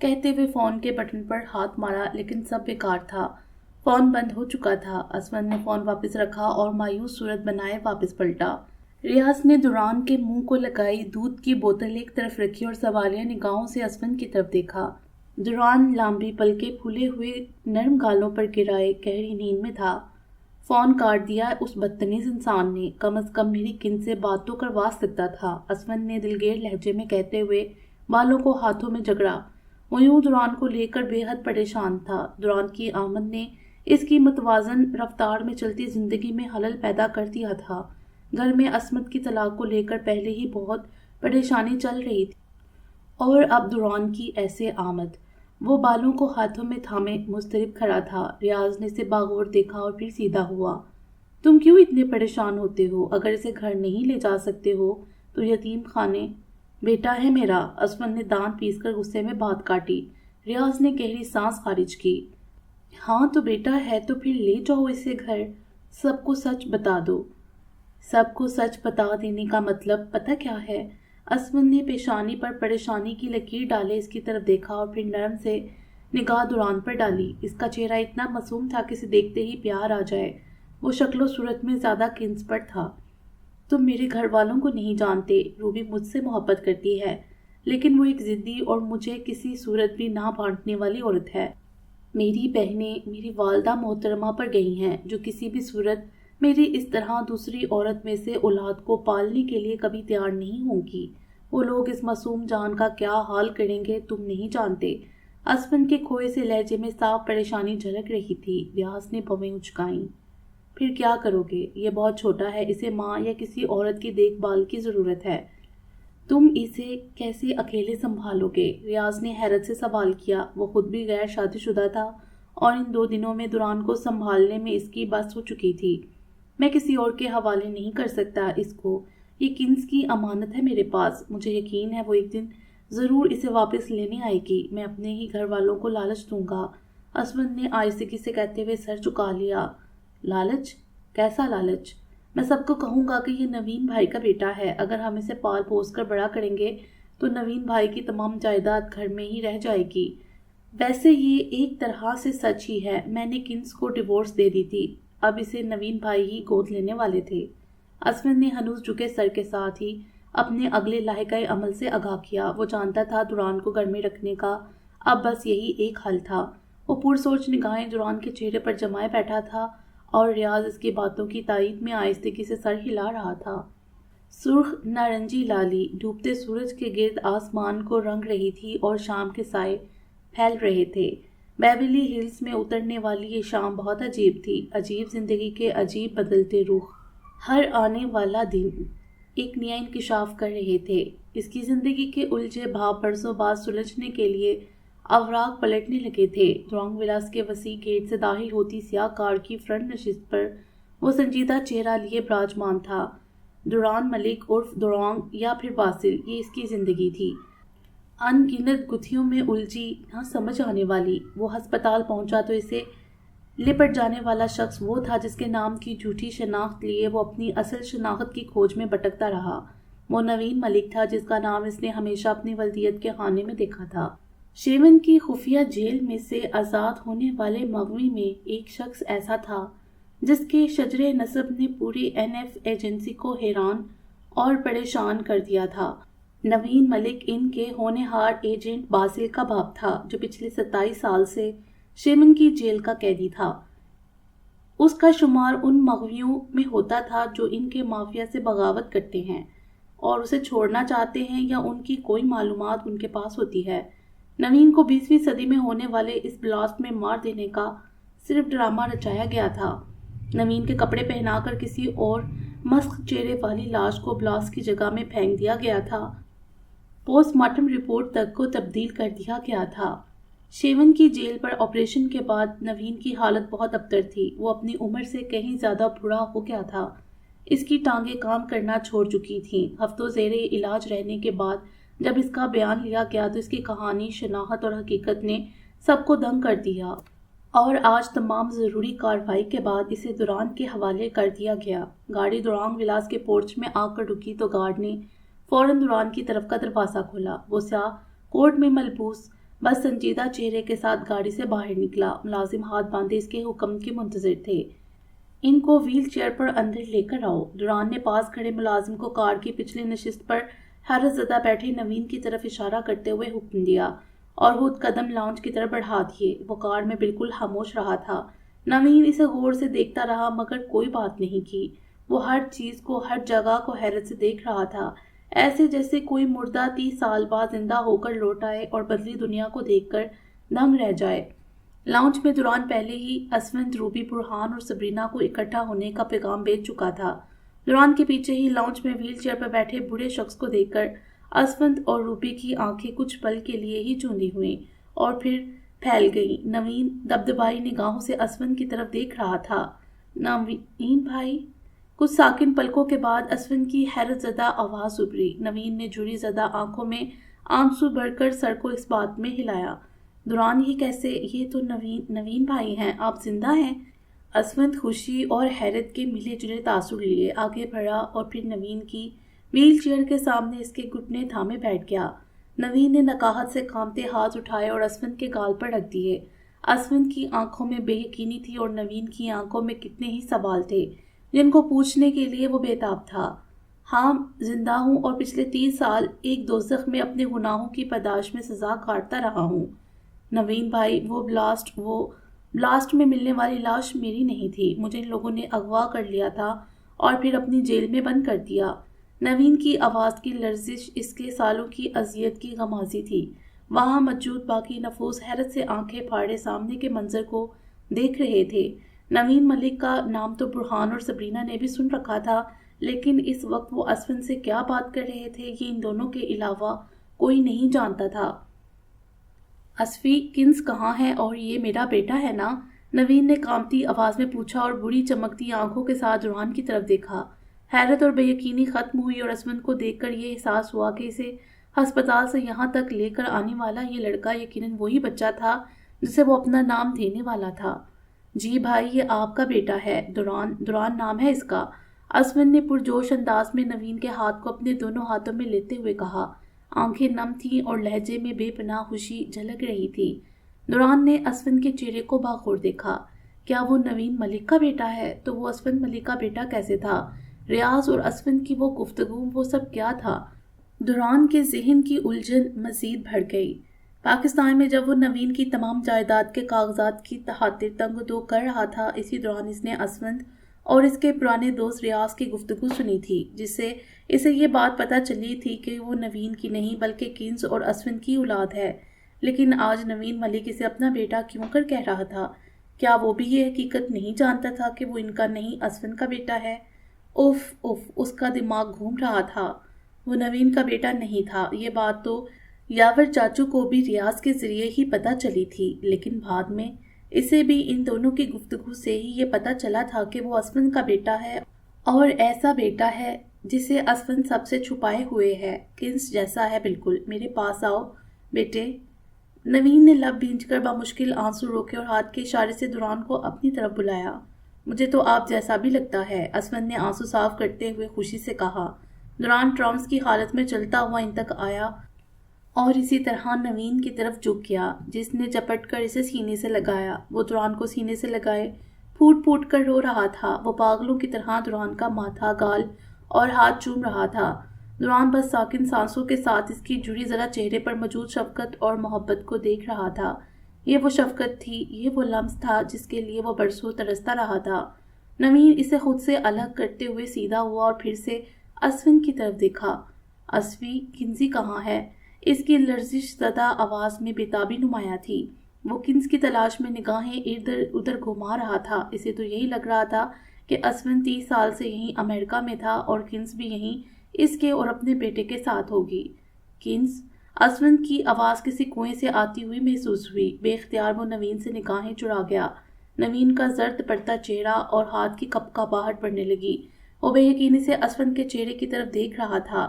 کہتے ہوئے فون کے بٹن پر ہاتھ مارا، لیکن سب بیکار تھا۔ فون بند ہو چکا تھا۔ اسود نے فون واپس رکھا اور مایوس صورت بنائے واپس پلٹا۔ ریاض نے دوران کے منہ کو لگائی دودھ کی بوتل ایک طرف رکھی اور سوالیہ نگاہوں سے اسود کی طرف دیکھا۔ دوران لامبی پلکیں پھولے ہوئے نرم گالوں پر گرائے گہری نیند میں تھا۔ فون کاٹ دیا اس بدتمیز انسان نے، کم از کم میری کن سے بات تو کروا سکتا تھا، اسود نے دلگیر لہجے میں کہتے ہوئے بالوں کو ہاتھوں میں جگڑا۔ وہ یوں دوران کو لے کر بے حد پریشان تھا۔ دوران کی آمد نے اس کی متوازن رفتار میں چلتی زندگی میں خلل پیدا کر دیا تھا۔ گھر میں عصمت کی طلاق کو لے کر پہلے ہی بہت پریشانی چل رہی تھی، اور اب دوران کی ایسے آمد۔ وہ بالوں کو ہاتھوں میں تھامے مضطرب کھڑا تھا۔ ریاض نے اسے باغور دیکھا اور پھر سیدھا ہوا۔ تم کیوں اتنے پریشان ہوتے ہو؟ اگر اسے گھر نہیں لے جا سکتے ہو تو یتیم خانے۔ بیٹا ہے میرا، اسود نے دانت پیس کر غصے میں بات کاٹی۔ ریاض نے گہری سانس خارج کی۔ ہاں تو بیٹا ہے تو پھر لے جاؤ اسے گھر، سب کو سچ بتا دو۔ سب کو سچ بتا دینے کا مطلب پتہ کیا ہے؟ اسود نے پیشانی پر پریشانی کی لکیر ڈالے اس کی طرف دیکھا اور پھر نرم سے نگاہ دوران پر ڈالی۔ اس کا چہرہ اتنا معصوم تھا کہ اسے دیکھتے ہی پیار آ جائے۔ وہ شکل و صورت میں زیادہ کنس پر تھا۔ تم میرے گھر والوں کو نہیں جانتے، روبی مجھ سے محبت کرتی ہے، لیکن وہ ایک ضدی اور مجھے کسی صورت بھی نہ بانٹنے والی عورت ہے۔ میری بہنیں میری والدہ محترمہ پر گئی ہیں، جو کسی بھی صورت میری اس طرح دوسری عورت میں سے اولاد کو پالنے کے لیے کبھی تیار نہیں ہوں گی۔ وہ لوگ اس معصوم جان کا کیا حال کریں گے تم نہیں جانتے۔ اسود کے کھوئے سے لہجے میں صاف پریشانی جھلک رہی تھی۔ ریاض نے بھویں اچکائیں۔ پھر کیا کرو گے؟ یہ بہت چھوٹا ہے، اسے ماں یا کسی عورت کی دیکھ بھال کی ضرورت ہے۔ تم اسے کیسے اکیلے سنبھالو گے؟ ریاض نے حیرت سے سوال کیا۔ وہ خود بھی غیر شادی شدہ تھا اور ان 2 دنوں میں دوران کو سنبھالنے میں اس کی بس ہو چکی تھی۔ میں کسی اور کے حوالے نہیں کر سکتا اس کو، یہ کنس کی امانت ہے میرے پاس۔ مجھے یقین ہے وہ ایک دن ضرور اسے واپس لینے آئے گی۔ میں اپنے ہی گھر والوں کو لالچ دوں گا۔ اسود نے آہستگی سے کہتے ہوئے سر جھکا لیا۔ لالچ؟ کیسا لالچ؟ میں سب کو کہوں گا کہ یہ نوین بھائی کا بیٹا ہے۔ اگر ہم اسے پال پوس کر بڑا کریں گے تو نوین بھائی کی تمام جائیداد گھر میں ہی رہ جائے گی۔ ویسے یہ ایک طرح سے سچ ہی ہے، میں نے کنس کو ڈیورس دے دی تھی، اب اسے نوین بھائی ہی گود لینے والے تھے۔ اسود نے ہنوز جھکے سر کے ساتھ ہی اپنے اگلے لاحقہ عمل سے آگاہ کیا۔ وہ جانتا تھا دوران کو گھر میں رکھنے کا اب بس یہی ایک حل تھا۔ وہ پرسوچ نگاہیں دوران کے چہرے پر جمائے بیٹھا تھا اور ریاض اس کی باتوں کی تائید میں آہستگی سے سر ہلا رہا تھا۔ سرخ نارنجی لالی ڈوبتے سورج کے گرد آسمان کو رنگ رہی تھی اور شام کے سائے پھیل رہے تھے۔ بیولی ہلز میں اترنے والی یہ شام بہت عجیب تھی، عجیب زندگی کے عجیب بدلتے رخ ہر آنے والا دن ایک نیا انکشاف کر رہے تھے۔ اس کی زندگی کے الجھے بھاپ برسوں بعد سلجھنے کے لیے اوراق پلٹنے لگے تھے۔ درونگ ولاس کے وسیع گیٹ سے داخل ہوتی سیاہ کار کی فرنٹ نشست پر وہ سنجیدہ چہرہ لیے براجمان تھا۔ دوران ملک عرف درونگ یا پھر باسل، یہ اس کی زندگی تھی، ان گنت گتھیوں میں الجھی، نہ سمجھ آنے والی۔ وہ ہسپتال پہنچا تو اسے لپٹ جانے والا شخص وہ تھا جس کے نام کی جھوٹی شناخت لیے وہ اپنی اصل شناخت کی کھوج میں بھٹکتا رہا۔ وہ نوین ملک تھا جس کا نام اس نے ہمیشہ اپنی والدیت کے خانے میں دیکھا تھا۔ شیون کی خفیہ جیل میں سے آزاد ہونے والے مغوی میں ایک شخص ایسا تھا جس کے شجر نسب نے پوری NF ایجنسی کو حیران اور پریشان کر دیا تھا۔ نوین ملک ان کے ہونہار ایجنٹ باسل کا باپ تھا، جو پچھلے 27 سال سے شیون کی جیل کا قیدی تھا۔ اس کا شمار ان مغویوں میں ہوتا تھا جو ان کے مافیا سے بغاوت کرتے ہیں اور اسے چھوڑنا چاہتے ہیں یا ان کی کوئی معلومات ان کے پاس ہوتی ہے۔ نوین کو 20ویں صدی میں ہونے والے اس بلاسٹ میں مار دینے کا صرف ڈرامہ رچایا گیا تھا۔ نوین کے کپڑے پہنا کر کسی اور مسخ چہرے والی لاش کو بلاسٹ کی جگہ میں پھینک دیا گیا تھا۔ پوسٹ مارٹم رپورٹ تک کو تبدیل کر دیا گیا تھا۔ شیون کی جیل پر آپریشن کے بعد نوین کی حالت بہت ابتر تھی۔ وہ اپنی عمر سے کہیں زیادہ بوڑھا ہو گیا تھا۔ اس کی ٹانگیں کام کرنا چھوڑ چکی تھیں۔ ہفتوں زیر علاج رہنے کے بعد جب اس کا بیان لیا گیا تو اس کی کہانی، شناخت اور حقیقت نے سب کو دنگ کر دیا، اور آج تمام ضروری کارروائی کے بعد اسے دوران کے حوالے کر دیا گیا۔ گاڑی درونگ ولاس کے پورچ میں آ کر رکی تو گارڈ نے فوراً دوران کی طرف کا دروازہ کھولا۔ وہ سیاہ کوٹ میں ملبوس بس سنجیدہ چہرے کے ساتھ گاڑی سے باہر نکلا۔ ملازم ہاتھ باندھے اس کے حکم کے منتظر تھے۔ ان کو ویل چیئر پر اندر لے کر آؤ۔ دوران نے پاس کھڑے ملازم کو کار کی پچھلی نشست پر حیرت زدہ بیٹھے نوین کی طرف اشارہ کرتے ہوئے حکم دیا اور خود قدم لاؤنج کی طرف بڑھا دیے۔ وہ کار میں بالکل خاموش رہا تھا۔ نوین اسے غور سے دیکھتا رہا مگر کوئی بات نہیں کی۔ وہ ہر چیز کو، ہر جگہ کو حیرت سے دیکھ رہا تھا، ایسے جیسے کوئی مردہ 30 سال بعد زندہ ہو کر لوٹ آئے اور بدلی دنیا کو دیکھ کر دنگ رہ جائے۔ لاؤنج میں دوران پہلے ہی اسفند، روبی، برہان اور سبرینا کو اکٹھا ہونے کا پیغام بھیج چکا تھا۔ دوران کے پیچھے ہی لاؤنج میں ویل چیئر پر بیٹھے بوڑھے شخص کو دیکھ کر اسفند اور روبی کی آنکھیں کچھ پل کے لیے ہی چوندی ہوئیں اور پھر پھیل گئیں۔ نوین دبدبائی نگاہوں سے اسفند کی طرف دیکھ رہا تھا۔ نوین بھائی؟ کچھ ساکن پلکوں کے بعد اسفند کی حیرت زدہ آواز ابھری۔ نوین نے جھری زدہ آنکھوں میں آنسو بھر کر سر کو اس بات میں ہلایا۔ دوران یہ کیسے؟ یہ تو نوین بھائی ہیں، آپ زندہ ہیں؟ اسفند خوشی اور حیرت کے ملے جلے تاثر لیے آگے بڑھا اور پھر نوین کی ویل چیئر کے سامنے اس کے گھٹنے تھامے بیٹھ گیا۔ نوین نے نکاہت سے کانپتے ہاتھ اٹھائے اور اسفند کے گال پر رکھ دیے۔ اسفند کی آنکھوں میں بے یقینی تھی اور نوین کی آنکھوں میں کتنے ہی سوال تھے جن کو پوچھنے کے لیے وہ بے تاب تھا۔ ہاں زندہ ہوں اور پچھلے 30 سال ایک دوزخ میں اپنے گناہوں کی پاداش میں سزا کاٹتا رہا ہوں۔ نوین بھائی، وہ بلاسٹ میں ملنے والی لاش میری نہیں تھی، مجھے ان لوگوں نے اغوا کر لیا تھا اور پھر اپنی جیل میں بند کر دیا۔ نوین کی آواز کی لرزش اس کے سالوں کی اذیت کی غمازی تھی۔ وہاں موجود باقی نفوس حیرت سے آنکھیں پھاڑے سامنے کے منظر کو دیکھ رہے تھے۔ نوین ملک کا نام تو برہان اور سبرینا نے بھی سن رکھا تھا، لیکن اس وقت وہ اسفند سے کیا بات کر رہے تھے یہ ان دونوں کے علاوہ کوئی نہیں جانتا تھا۔ اسفی، کنز کہاں ہے اور یہ میرا بیٹا ہے نا؟ نوین نے کانپتی آواز میں پوچھا اور بڑی چمکتی آنکھوں کے ساتھ دوران کی طرف دیکھا۔ حیرت اور بے یقینی ختم ہوئی اور اسفند کو دیکھ کر یہ احساس ہوا کہ اسے ہسپتال سے یہاں تک لے کر آنے والا یہ لڑکا یقیناً وہی بچہ تھا جسے وہ اپنا نام دینے والا تھا۔ جی بھائی، یہ آپ کا بیٹا ہے، دوران نام ہے اس کا، اسفند نے پرجوش انداز میں نوین کے ہاتھ کو اپنے دونوں ہاتھوں میں لیتے ہوئے کہا۔ آنکھیں نم تھیں اور لہجے میں بے پناہ خوشی جھلک رہی تھی۔ دوران نے اسفند کے چہرے کو باغور دیکھا۔ کیا وہ نوین ملک کا بیٹا ہے؟ تو وہ اسفند ملک کا بیٹا کیسے تھا؟ ریاض اور اسفند کی وہ گفتگو، وہ سب کیا تھا؟ دوران کے ذہن کی الجھن مزید بڑھ گئی۔ پاکستان میں جب وہ نوین کی تمام جائیداد کے کاغذات کی خاطر تنگ و دو کر رہا تھا، اسی دوران اس نے اسفند اور اس کے پرانے دوست ریاض کی گفتگو سنی تھی، جس سے اسے یہ بات پتہ چلی تھی کہ وہ نوین کی نہیں بلکہ کنز اور اسفند کی اولاد ہے۔ لیکن آج نوین ملک اسے اپنا بیٹا کیوں کر کہہ رہا تھا؟ کیا وہ بھی یہ حقیقت نہیں جانتا تھا کہ وہ ان کا نہیں اسفند کا بیٹا ہے؟ اس کا دماغ گھوم رہا تھا۔ وہ نوین کا بیٹا نہیں تھا، یہ بات تو یاور چاچو کو بھی ریاض کے ذریعے ہی پتہ چلی تھی، لیکن بعد میں اسے بھی ان دونوں کی گفتگو سے ہی یہ پتہ چلا تھا کہ وہ اسفند کا بیٹا ہے، اور ایسا بیٹا ہے جسے اسفند سب سے چھپائے ہوئے ہے، کنز جیسا ہے بالکل۔ میرے پاس آؤ بیٹے۔ نوین نے لب بھینچ کر بامشکل آنسو روکے اور ہاتھ کے اشارے سے دوران کو اپنی طرف بلایا۔ مجھے تو آپ جیسا بھی لگتا ہے، اسفند نے آنسو صاف کرتے ہوئے خوشی سے کہا۔ دوران ٹرانس کی حالت میں چلتا ہوا ان تک آیا اور اسی طرح نوین کی طرف جھک گیا، جس نے جپٹ کر اسے سینے سے لگایا۔ وہ دوران کو سینے سے لگائے پھوٹ پھوٹ کر رو رہا تھا۔ وہ پاگلوں کی طرح دوران کا ماتھا، گال اور ہاتھ چوم رہا تھا۔ دوران بس ساکن سانسوں کے ساتھ اس کی جڑی ذرا چہرے پر موجود شفقت اور محبت کو دیکھ رہا تھا۔ یہ وہ شفقت تھی، یہ وہ لمس تھا جس کے لیے وہ برسوں ترستا رہا تھا۔ نوین اسے خود سے الگ کرتے ہوئے سیدھا ہوا اور پھر سے اسفند کی طرف دیکھا۔ اسفی، کنزی کہاں ہے؟ اس کی لرزش زدہ آواز میں بےتابی نمایاں تھی۔ وہ کنز کی تلاش میں نگاہیں ادھر ادھر گھما رہا تھا۔ اسے تو یہی لگ رہا تھا کہ اسفند 30 سال سے یہیں امریکہ میں تھا اور کنز بھی یہیں اس کے اور اپنے بیٹے کے ساتھ ہوگی۔ کنز؟ اسفند کی آواز کسی کنویں سے آتی ہوئی محسوس ہوئی۔ بے اختیار وہ نوین سے نگاہیں چرا گیا۔ نوین کا زرد پڑتا چہرہ اور ہاتھ کی کپکپاہٹ بڑھنے لگی۔ وہ بے یقینی سے اسفند کے چہرے کی طرف دیکھ رہا تھا۔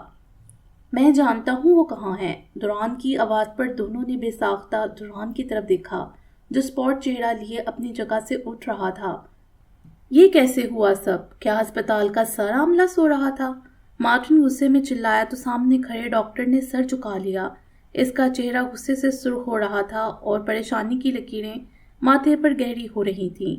میں جانتا ہوں وہ کہاں ہے۔ دوران کی آواز پر دونوں نے بے ساختہ دوران کی طرف دیکھا، جو سپاٹ چہرہ لیے اپنی جگہ سے اٹھ رہا تھا۔ یہ کیسے ہوا سب؟ کیا ہسپتال کا سارا عملہ سو رہا تھا؟ مارٹن غصے میں چلایا تو سامنے کھڑے ڈاکٹر نے سر جھکا لیا۔ اس کا چہرہ غصے سے سرخ ہو رہا تھا اور پریشانی کی لکیریں ماتھے پر گہری ہو رہی تھیں۔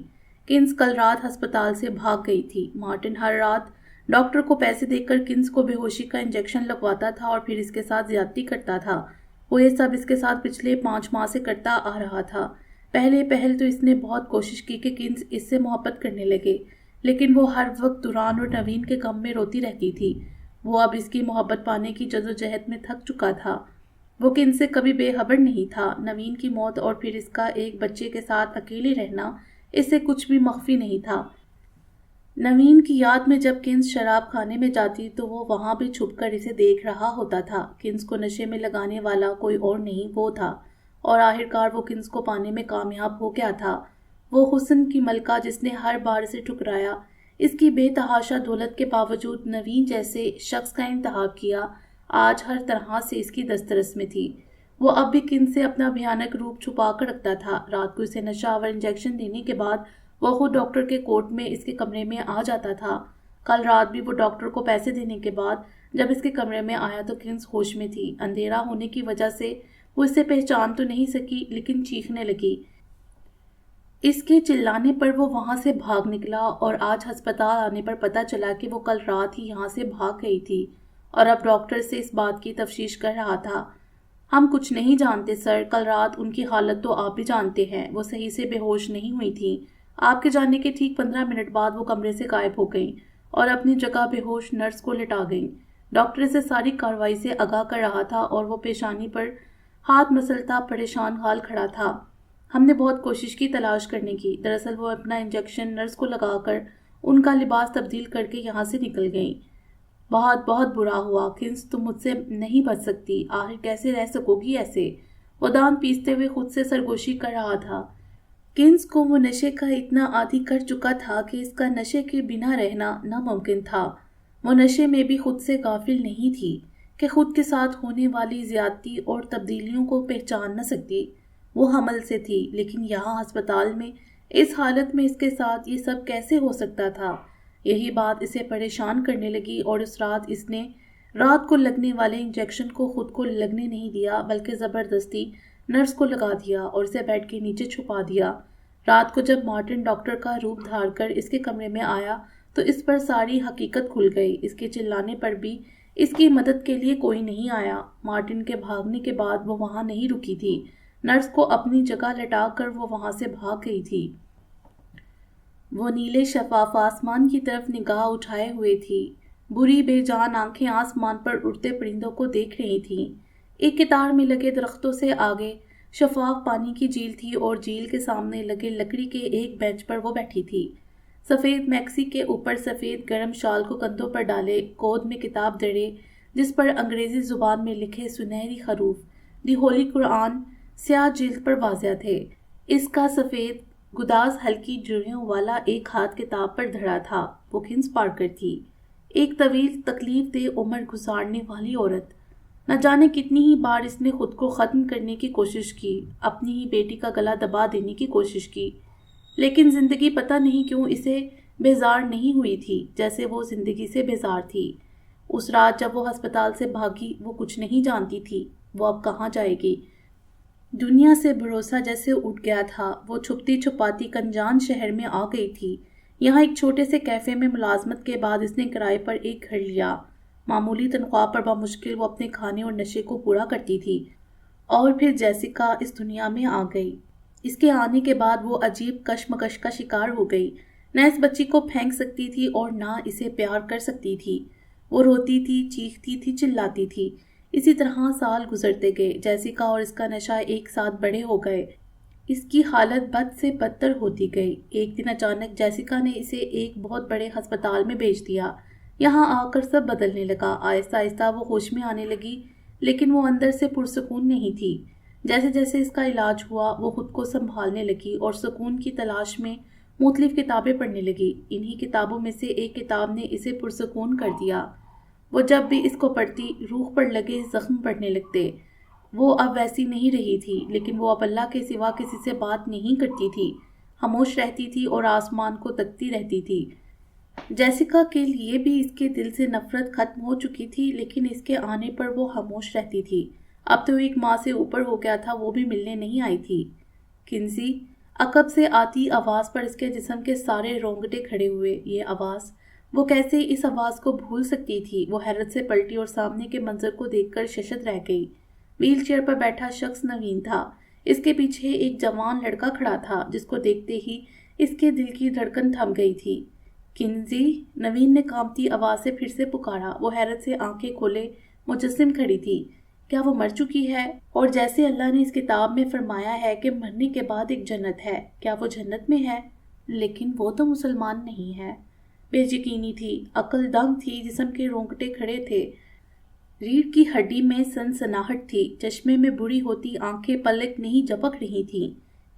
کنز کل رات ہسپتال سے بھاگ گئی تھی۔ مارٹن ہر رات ڈاکٹر کو پیسے دے کر کنز کو بے ہوشی کا انجیکشن لگواتا تھا اور پھر اس کے ساتھ زیادتی کرتا تھا۔ وہ یہ سب اس کے ساتھ پچھلے 5 ماہ سے کرتا آ رہا تھا۔ پہل تو اس نے بہت کوشش کی کہ کنز اس سے محبت کرنے لگے، لیکن وہ ہر وقت دوران اور نوین کے غم میں روتی رہتی تھی۔ وہ اب اس کی محبت پانے کی جدوجہد میں تھک چکا تھا۔ وہ کنز سے کبھی بے خبر نہیں تھا۔ نوین کی موت اور پھر اس کا ایک بچے کے ساتھ اکیلے رہنا اس سے کچھ بھی مخفی نہیں تھا۔ نوین کی یاد میں جب کنز شراب کھانے میں جاتی تو وہ وہاں بھی چھپ کر اسے دیکھ رہا ہوتا تھا۔ کنز کو نشے میں لگانے والا کوئی اور نہیں، وہ تھا، اور آخرکار وہ کنز کو پانے میں کامیاب ہو گیا تھا۔ وہ حسن کی ملکہ جس نے ہر بار اسے ٹھکرایا، اس کی بے تحاشا دولت کے باوجود نوین جیسے شخص کا انتخاب کیا، آج ہر طرح سے اس کی دسترس میں تھی۔ وہ اب بھی کنز سے اپنا بھیانک روپ چھپا کر رکھتا تھا۔ رات کو اسے نشہ آور انجیکشن دینے کے بعد وہ خود ڈاکٹر کے کوٹ میں اس کے کمرے میں آ جاتا تھا۔ کل رات بھی وہ ڈاکٹر کو پیسے دینے کے بعد جب اس کے کمرے میں آیا تو کنز ہوش میں تھی۔ اندھیرا ہونے کی وجہ سے وہ اسے پہچان تو نہیں سکی، لیکن چیخنے لگی۔ اس کے چلانے پر وہ وہاں سے بھاگ نکلا اور آج ہسپتال آنے پر پتہ چلا کہ وہ کل رات ہی یہاں سے بھاگ گئی تھی اور اب ڈاکٹر سے اس بات کی تفتیش کر رہا تھا۔ ہم کچھ نہیں جانتے سر، کل رات ان کی حالت تو آپ بھی جانتے ہیں، وہ صحیح سے بے ہوش نہیں ہوئی تھیں۔ آپ کے جانے کے ٹھیک 15 منٹ بعد وہ کمرے سے غائب ہو گئیں اور اپنی جگہ بے ہوش نرس کو لٹا گئیں۔ ڈاکٹر اسے ساری کارروائی سے آگاہ کر رہا تھا اور وہ پیشانی پر ہاتھ مسلتا پریشان حال کھڑا تھا۔ ہم نے بہت کوشش کی تلاش کرنے کی، دراصل وہ اپنا انجیکشن نرس کو لگا کر ان کا لباس تبدیل کر کے یہاں سے نکل گئیں۔ بہت بہت برا ہوا کنز، تم مجھ سے نہیں بچ سکتی، آخر کیسے رہ سکو گی ایسے؟ وہ دانت پیستے ہوئے خود سے سرگوشی کر رہا تھا۔ کنز کو وہ نشے کا اتنا عادی کر چکا تھا کہ اس کا نشے کے بنا رہنا ناممکن تھا۔ وہ نشے میں بھی خود سے غافل نہیں تھی کہ خود کے ساتھ ہونے والی زیادتی اور تبدیلیوں کو پہچان نہ سکتی۔ وہ حمل سے تھی، لیکن یہاں ہسپتال میں اس حالت میں اس کے ساتھ یہ سب کیسے ہو سکتا تھا؟ یہی بات اسے پریشان کرنے لگی اور اس رات اس نے رات کو لگنے والے انجیکشن کو خود کو لگنے نہیں دیا، بلکہ زبردستی نرس کو لگا دیا اور اسے بیڈ کے نیچے چھپا دیا۔ رات کو جب مارٹن ڈاکٹر کا روپ دھار کر اس کے کمرے میں آیا تو اس پر ساری حقیقت کھل گئی۔ اس کے چلانے پر بھی اس کی مدد کے لیے کوئی نہیں آیا۔ مارٹن کے بھاگنے کے بعد وہ وہاں نہیں رکی تھی۔ نرس کو اپنی جگہ لٹا کر وہ وہاں سے بھاگ گئی تھی۔ وہ نیلے شفاف آسمان کی طرف نگاہ اٹھائے ہوئے تھی۔ بری بے جان آنکھیں آسمان پر اڑتے پرندوں کو دیکھ رہی تھیں۔ ایک قطار میں لگے درختوں سے آگے شفاف پانی کی جھیل تھی اور جھیل کے سامنے لگے لکڑی کے ایک بینچ پر وہ بیٹھی تھی، سفید میکسی کے اوپر سفید گرم شال کو کندھوں پر ڈالے، گود میں کتاب دڑے جس پر انگریزی زبان میں لکھے سنہری حروف دی ہولی قرآن سیاہ جلد پر واضح تھے۔ اس کا سفید گداز ہلکی جڑیوں والا ایک ہاتھ کتاب پر دھرا تھا۔ وہ کنز پارکر تھی، ایک طویل تکلیف دہ عمر گزارنے والی عورت۔ نہ جانے کتنی ہی بار اس نے خود کو ختم کرنے کی کوشش کی، اپنی ہی بیٹی کا گلا دبا دینے کی کوشش کی، لیکن زندگی پتہ نہیں کیوں اسے بیزار نہیں ہوئی تھی جیسے وہ زندگی سے بیزار تھی۔ اس رات جب وہ ہسپتال سے بھاگی وہ کچھ نہیں جانتی تھی وہ اب کہاں جائے گی۔ دنیا سے بھروسہ جیسے اٹھ گیا تھا۔ وہ چھپتی چھپاتی کنجان شہر میں آ گئی تھی۔ یہاں ایک چھوٹے سے کیفے میں ملازمت کے بعد اس نے کرائے پر ایک گھر لیا۔ معمولی تنخواہ پر بمشکل وہ اپنے کھانے اور نشے کو پورا کرتی تھی، اور پھر جیسیکا اس دنیا میں آ گئی۔ اس کے آنے کے بعد وہ عجیب کشمکش کا شکار ہو گئی، نہ اس بچی کو پھینک سکتی تھی اور نہ اسے پیار کر سکتی تھی۔ وہ روتی تھی، چیختی تھی، چلاتی تھی۔ اسی طرح سال گزرتے گئے۔ جیسیکا اور اس کا نشہ ایک ساتھ بڑے ہو گئے۔ اس کی حالت بد سے بدتر ہوتی گئی۔ ایک دن اچانک جیسیکا نے اسے ایک بہت بڑے ہسپتال میں بھیج دیا۔ یہاں آ کر سب بدلنے لگا۔ آہستہ آہستہ وہ ہوش میں آنے لگی، لیکن وہ اندر سے پرسکون نہیں تھی۔ جیسے جیسے اس کا علاج ہوا وہ خود کو سنبھالنے لگی اور سکون کی تلاش میں مختلف کتابیں پڑھنے لگی۔ انہی کتابوں میں سے ایک کتاب نے اسے پرسکون کر دیا۔ وہ جب بھی اس کو پڑھتی روح پر لگے زخم پڑنے لگتے۔ وہ اب ویسی نہیں رہی تھی، لیکن وہ اب اللہ کے سوا کسی سے بات نہیں کرتی تھی، خاموش رہتی تھی اور آسمان کو تکتی رہتی تھی۔ جیسیکا کے لیے بھی اس کے دل سے نفرت ختم ہو چکی تھی، لیکن اس کے آنے پر وہ خاموش رہتی تھی، اب تو ایک ماہ سے اوپر ہو گیا تھا وہ بھی ملنے نہیں آئی تھی۔ کنزی، عقب سے آتی آواز پر اس کے جسم کے سارے رونگٹے کھڑے ہوئے۔ یہ آواز، وہ کیسے اس آواز کو بھول سکتی تھی؟ وہ حیرت سے پلٹی اور سامنے کے منظر کو دیکھ کر ششد رہ گئی۔ ویل چیئر پر بیٹھا شخص نوین تھا۔ اس کے پیچھے ایک جوان لڑکا کھڑا تھا جس کو دیکھتے ہی اس کے دل کی دھڑکن تھم گئی تھی۔ کنزی، نوین نے کانپتی آواز سے پھر سے پکارا۔ وہ حیرت سے آنکھیں کھولے مجسم کھڑی تھی۔ کیا وہ مر چکی ہے؟ اور جیسے اللہ نے اس کتاب میں فرمایا ہے کہ مرنے کے بعد ایک جنت ہے، کیا وہ جنت میں ہے؟ لیکن وہ تو مسلمان نہیں ہے۔ بے یقینی تھی، عقل دنگ تھی، جسم کے رونگٹے کھڑے تھے، ریڑھ کی ہڈی میں سنسناہٹ تھی، چشمے میں بری ہوتی آنکھیں پلک نہیں جھپک رہی تھیں۔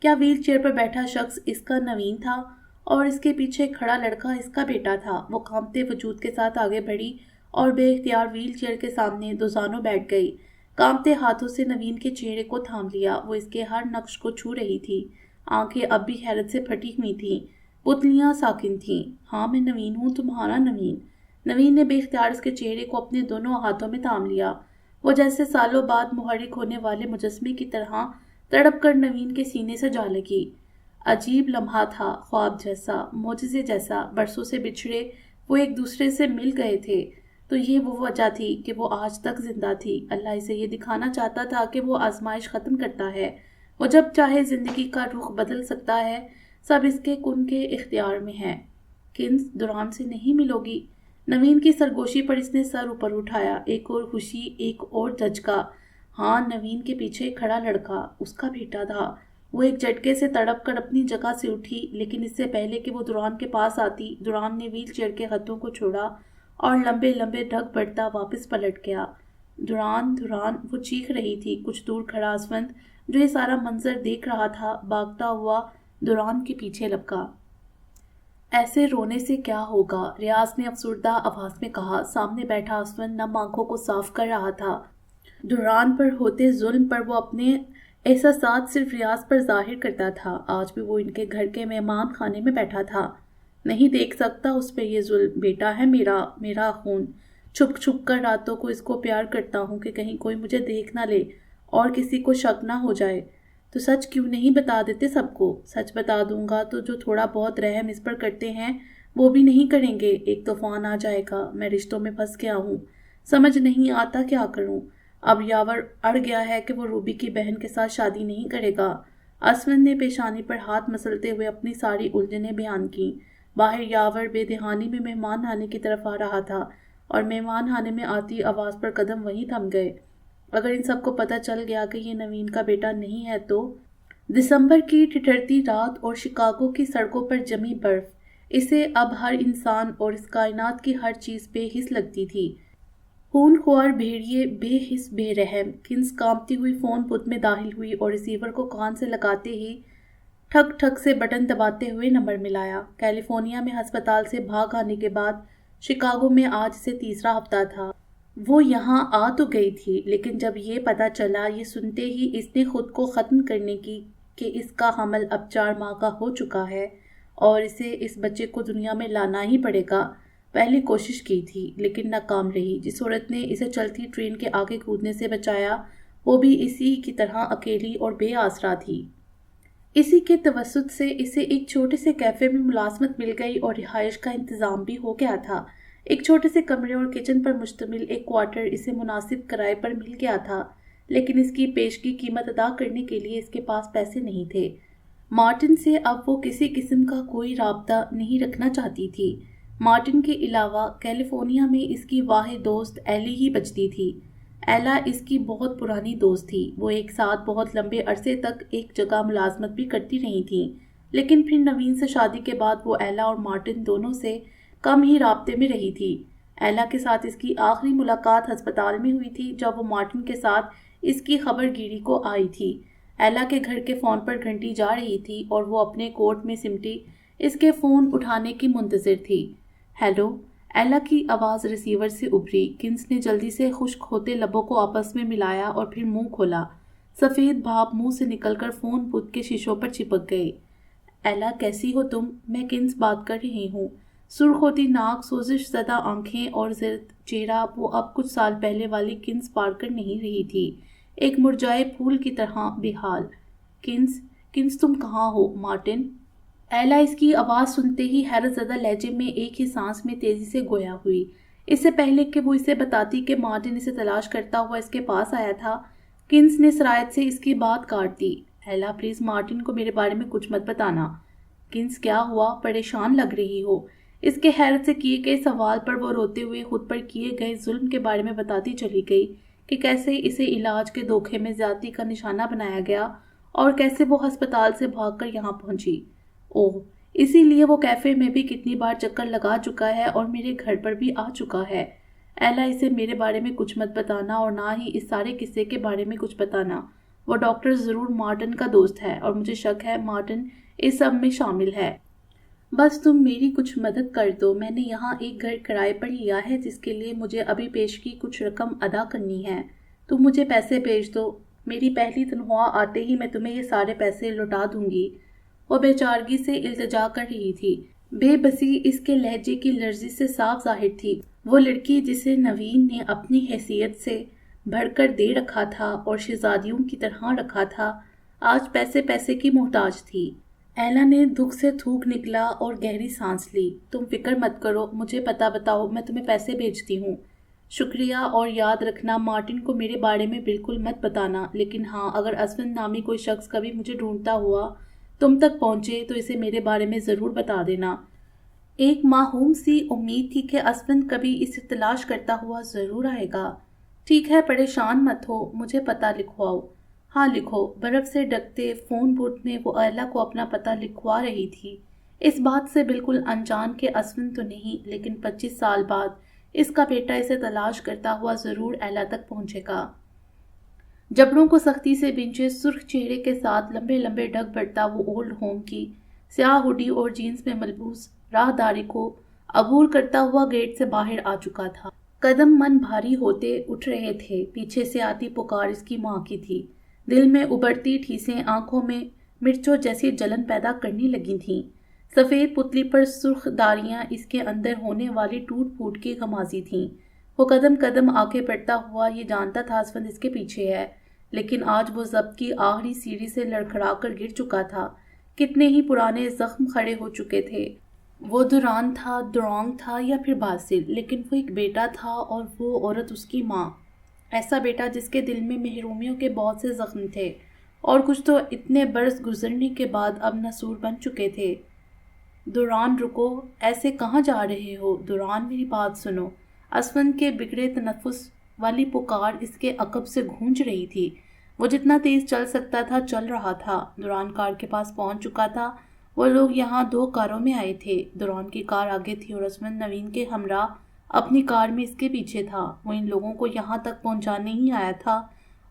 کیا ویل چیئر پر بیٹھا شخص اس کا نوین تھا اور اس کے پیچھے کھڑا لڑکا اس کا بیٹا تھا؟ وہ کانپتے وجود کے ساتھ آگے بڑھی اور بے اختیار ویل چیئر کے سامنے دوزانوں بیٹھ گئی۔ کانپتے ہاتھوں سے نوین کے چہرے کو تھام لیا۔ وہ اس کے ہر نقش کو چھو رہی تھی۔ آنکھیں اب بھی حیرت سے پھٹی ہوئی تھیں، پتلیاں ساکن تھیں۔ ہاں، میں نوین ہوں، تمہارا نوین۔ نوین نے بے اختیار اس کے چہرے کو اپنے دونوں ہاتھوں میں تھام لیا۔ وہ جیسے سالوں بعد محرک ہونے والے مجسمے کی طرح تڑپ کر نوین کے سینے سے جا لگی۔ عجیب لمحہ تھا، خواب جیسا، معجزے جیسا۔ برسوں سے بچھڑے وہ ایک دوسرے سے مل گئے تھے، تو یہ وہ وجہ تھی کہ وہ آج تک زندہ تھی۔ اللہ اسے یہ دکھانا چاہتا تھا کہ وہ آزمائش ختم کرتا ہے، وہ جب چاہے زندگی کا رخ بدل سکتا ہے، سب اس کے کن کے اختیار میں ہے۔ کنز، دوران سے نہیں ملو گی؟ نوین کی سرگوشی پر اس نے سر اوپر اٹھایا۔ ایک اور خوشی، ایک اور دھچکا۔ ہاں، نوین کے پیچھے کھڑا لڑکا اس کا بیٹا تھا۔ وہ ایک جھٹکے سے تڑپ کر اپنی جگہ سے اٹھی، لیکن اس سے پہلے کہ وہ دوران کے پاس آتی، دوران نے ویل چیئر کے ہاتھوں کو چھوڑا اور لمبے لمبے ڈگ بڑھتا واپس پلٹ گیا۔ دوران، دوران، وہ چیخ رہی تھی۔ کچھ دور کھڑا اسفند، جو یہ سارا منظر دیکھ رہا تھا، بھاگتا ہوا دوران کے پیچھے لپکا۔ ایسے رونے سے کیا ہوگا؟ ریاض نے افسردہ آواز میں کہا۔ سامنے بیٹھا اسفند نم آنکھوں کو صاف کر رہا تھا۔ دوران پر ہوتے ظلم پر وہ اپنے احساسات صرف ریاض پر ظاہر کرتا تھا۔ آج بھی وہ ان کے گھر کے مہمان خانے میں بیٹھا تھا۔ نہیں دیکھ سکتا اس پہ یہ ظلم، بیٹا ہے میرا، میرا خون۔ چھپ چھپ کر راتوں کو اس کو پیار کرتا ہوں کہ کہیں کوئی مجھے دیکھ نہ لے اور کسی کو شک نہ ہو جائے۔ تو سچ کیوں نہیں بتا دیتے سب کو؟ سچ بتا دوں گا تو جو تھوڑا بہت رحم اس پر کرتے ہیں وہ بھی نہیں کریں گے۔ ایک طوفان آ جائے گا۔ میں رشتوں میں پھنس گیا ہوں، سمجھ نہیں آتا کیا کروں۔ اب یاور اڑ گیا ہے کہ وہ روبی کی بہن کے ساتھ شادی نہیں کرے گا۔ اسفند نے پیشانی پر ہاتھ مسلتے ہوئے اپنی ساری الجھنیں بیان کی۔ باہر یاور بے دہانی میں مہمان خانے کی طرف آ رہا تھا اور مہمان خانے میں آتی آواز پر قدم وہیں تھم گئے۔ اگر ان سب کو پتہ چل گیا کہ یہ نوین کا بیٹا نہیں ہے تو؟ دسمبر کی ٹھٹھرتی رات اور شکاگو کی سڑکوں پر جمی برف اسے اب ہر انسان اور اس کائنات کی ہر چیز بے حس لگتی تھی۔ خون خوار بھیڑیے، بے حس بے رحم۔ کنز کانپتی ہوئی فون بوتھ میں داخل ہوئی اور ریسیور کو کان سے لگاتے ہی ٹھک ٹھک سے بٹن دباتے ہوئے نمبر ملایا۔ کیلیفورنیا میں ہسپتال سے بھاگ آنے کے بعد شکاگو میں آج سے تیسرا ہفتہ تھا۔ وہ یہاں آ تو گئی تھی، لیکن جب یہ پتہ چلا، یہ سنتے ہی اس نے خود کو ختم کرنے کی کہ اس کا حمل اب 4 ماہ کا ہو چکا ہے اور اسے اس بچے کو دنیا میں لانا ہی پڑے گا، پہلی کوشش کی تھی لیکن ناکام رہی۔ جس عورت نے اسے چلتی ٹرین کے آگے کودنے سے بچایا وہ بھی اسی کی طرح اکیلی اور بے آسرا تھی۔ اسی کے توسط سے اسے ایک چھوٹے سے کیفے میں ملازمت مل گئی اور رہائش کا انتظام بھی ہو گیا تھا۔ ایک چھوٹے سے کمرے اور کچن پر مشتمل ایک کوارٹر اسے مناسب کرائے پر مل گیا تھا، لیکن اس کی پیشگی قیمت ادا کرنے کے لیے اس کے پاس پیسے نہیں تھے۔ مارٹن سے اب وہ کسی قسم کا کوئی رابطہ نہیں رکھنا چاہتی تھی۔ مارٹن کے علاوہ کیلیفورنیا میں اس کی واحد دوست ایلی ہی بچتی تھی۔ ایلا اس کی بہت پرانی دوست تھی۔ وہ ایک ساتھ بہت لمبے عرصے تک ایک جگہ ملازمت بھی کرتی رہی تھیں، لیکن پھر نوین سے شادی کے بعد وہ ایلا اور مارٹن دونوں سے کم ہی رابطے میں رہی تھی۔ ایلا کے ساتھ اس کی آخری ملاقات ہسپتال میں ہوئی تھی جب وہ مارٹن کے ساتھ اس کی خبر گیری کو آئی تھی۔ ایلا کے گھر کے فون پر گھنٹی جا رہی تھی اور وہ اپنے کوٹ میں سمٹی اس کے فون اٹھانے کی منتظر تھی۔ ہیلو، ایلا کی آواز ریسیور سے ابھری۔ کنز نے جلدی سے خشک ہوتے لبوں کو آپس میں ملایا اور پھر منہ کھولا۔ سفید بھاپ منہ سے نکل کر فون بوتھ کے شیشوں پر چپک گئے۔ ایلا، کیسی ہو تم؟ میں کنز بات کر رہی ہوں۔ سرخ ہوتی ناک، سوزش زدہ آنکھیں اور زرد چہرہ وہ اب کچھ سال پہلے والی کنز پارکر نہیں رہی تھی۔ ایک مرجائے پھول کی طرح بے حال۔ کنس تم کہاں ہو مارٹن؟ ایلا اس کی آواز سنتے ہی حیرت زدہ لہجے میں ایک ہی سانس میں تیزی سے گویا ہوئی۔ اس سے پہلے کہ وہ اسے بتاتی کہ مارٹن اسے تلاش کرتا ہوا اس کے پاس آیا تھا، کنس نے سرایت سے اس کی بات کاٹ دی۔ ایلا پلیز مارٹن کو میرے بارے میں کچھ مت بتانا۔ کنس کیا ہوا؟ پریشان لگ رہی ہو۔ اس کے حیرت سے کیے گئے سوال پر وہ روتے ہوئے خود پر کیے گئے ظلم کے بارے میں بتاتی چلی گئی کہ کیسے اسے علاج کے دھوکے میں زیادتی کا نشانہ بنایا گیا اور کیسے وہ ہسپتال سے بھاگ کر یہاں پہنچی۔ اوہ، اسی لیے وہ کیفے میں بھی کتنی بار چکر لگا چکا ہے اور میرے گھر پر بھی آ چکا ہے۔ ایلا اسے میرے بارے میں کچھ مت بتانا اور نہ ہی اس سارے قصے کے بارے میں کچھ بتانا۔ وہ ڈاکٹر ضرور مارٹن کا دوست ہے اور مجھے شک ہے مارٹن اس سب میں شامل ہے۔ بس تم میری کچھ مدد کر دو۔ میں نے یہاں ایک گھر کرائے پر لیا ہے جس کے لیے مجھے ابھی پیشگی کچھ رقم ادا کرنی ہے۔ تم مجھے پیسے بھیج دو۔ میری پہلی تنخواہ آتے ہی میں تمہیں یہ سارے پیسے لوٹا دوں گی۔ وہ بے چارگی سے التجا کر رہی تھی۔ بے بسی اس کے لہجے کی لرزی سے صاف ظاہر تھی۔ وہ لڑکی جسے نوین نے اپنی حیثیت سے بڑھ کر دے رکھا تھا اور شہزادیوں کی طرح رکھا تھا، آج پیسے کی محتاج تھی۔ ایلا نے دکھ سے تھوک نکلا اور گہری سانس لی۔ تم فکر مت کرو، مجھے پتہ بتاؤ، میں تمہیں پیسے بھیجتی ہوں۔ شکریہ، اور یاد رکھنا مارٹن کو میرے بارے میں بالکل مت بتانا، لیکن ہاں اگر اسون نامی کوئی شخص کبھی مجھے ڈھونڈتا ہوا تم تک پہنچے تو اسے میرے بارے میں ضرور بتا دینا۔ ایک معہوم سی امید تھی کہ اسون کبھی اسے تلاش کرتا ہوا ضرور آئے گا۔ ٹھیک ہے، پریشان مت ہو، مجھے پتہ لکھواؤ۔ ہاں لکھو۔ برف سے ڈھکتے فون بوتھ میں وہ ایلا کو اپنا پتہ لکھوا رہی تھی، اس بات سے بالکل انجان کہ اسون تو نہیں، لیکن 25 سال بعد اس کا بیٹا اسے تلاش کرتا ہوا ضرور ایلا تک پہنچے گا۔ جبڑوں کو سختی سے بنچے سرخ چہرے کے ساتھ لمبے لمبے ڈگ بڑھتا وہ اولڈ ہوم کی سیاہ ہوڈی اور جینز میں ملبوس راہداری کو عبور کرتا ہوا گیٹ سے باہر آ چکا تھا۔ قدم من بھاری ہوتے اٹھ رہے تھے۔ پیچھے سے آتی پکار اس کی ماں کی تھی۔ دل میں ابھرتی ٹھیسیں آنکھوں میں مرچوں جیسی جلن پیدا کرنے لگی تھیں۔ سفید پتلی پر سرخ داریاں اس کے اندر ہونے والی ٹوٹ پھوٹ کی غمازی تھیں۔ وہ قدم قدم آگے بڑھتا ہوا یہ جانتا تھا اسون اس کے پیچھے ہے، لیکن آج وہ ضبط کی آخری سیڑھی سے لڑکھڑا کر گر چکا تھا۔ کتنے ہی پرانے زخم کھڑے ہو چکے تھے۔ وہ دوران تھا، دورانگ تھا یا پھر باسل، لیکن وہ ایک بیٹا تھا اور وہ عورت اس کی ماں۔ ایسا بیٹا جس کے دل میں محرومیوں کے بہت سے زخم تھے اور کچھ تو اتنے برس گزرنے کے بعد اب نسور بن چکے تھے۔ دوران رکو، ایسے کہاں جا رہے ہو؟ دوران میری بات سنو۔ اسون کے بگڑے تنفس والی پکار اس کے عقب سے گونج رہی تھی۔ وہ جتنا تیز چل سکتا تھا چل رہا تھا۔ دوران کار کے پاس پہنچ چکا تھا۔ وہ لوگ یہاں 2 کاروں میں آئے تھے۔ دوران کی کار آگے تھی اور اسون نوین کے ہمراہ اپنی کار میں اس کے پیچھے تھا۔ وہ ان لوگوں کو یہاں تک پہنچانے ہی آیا تھا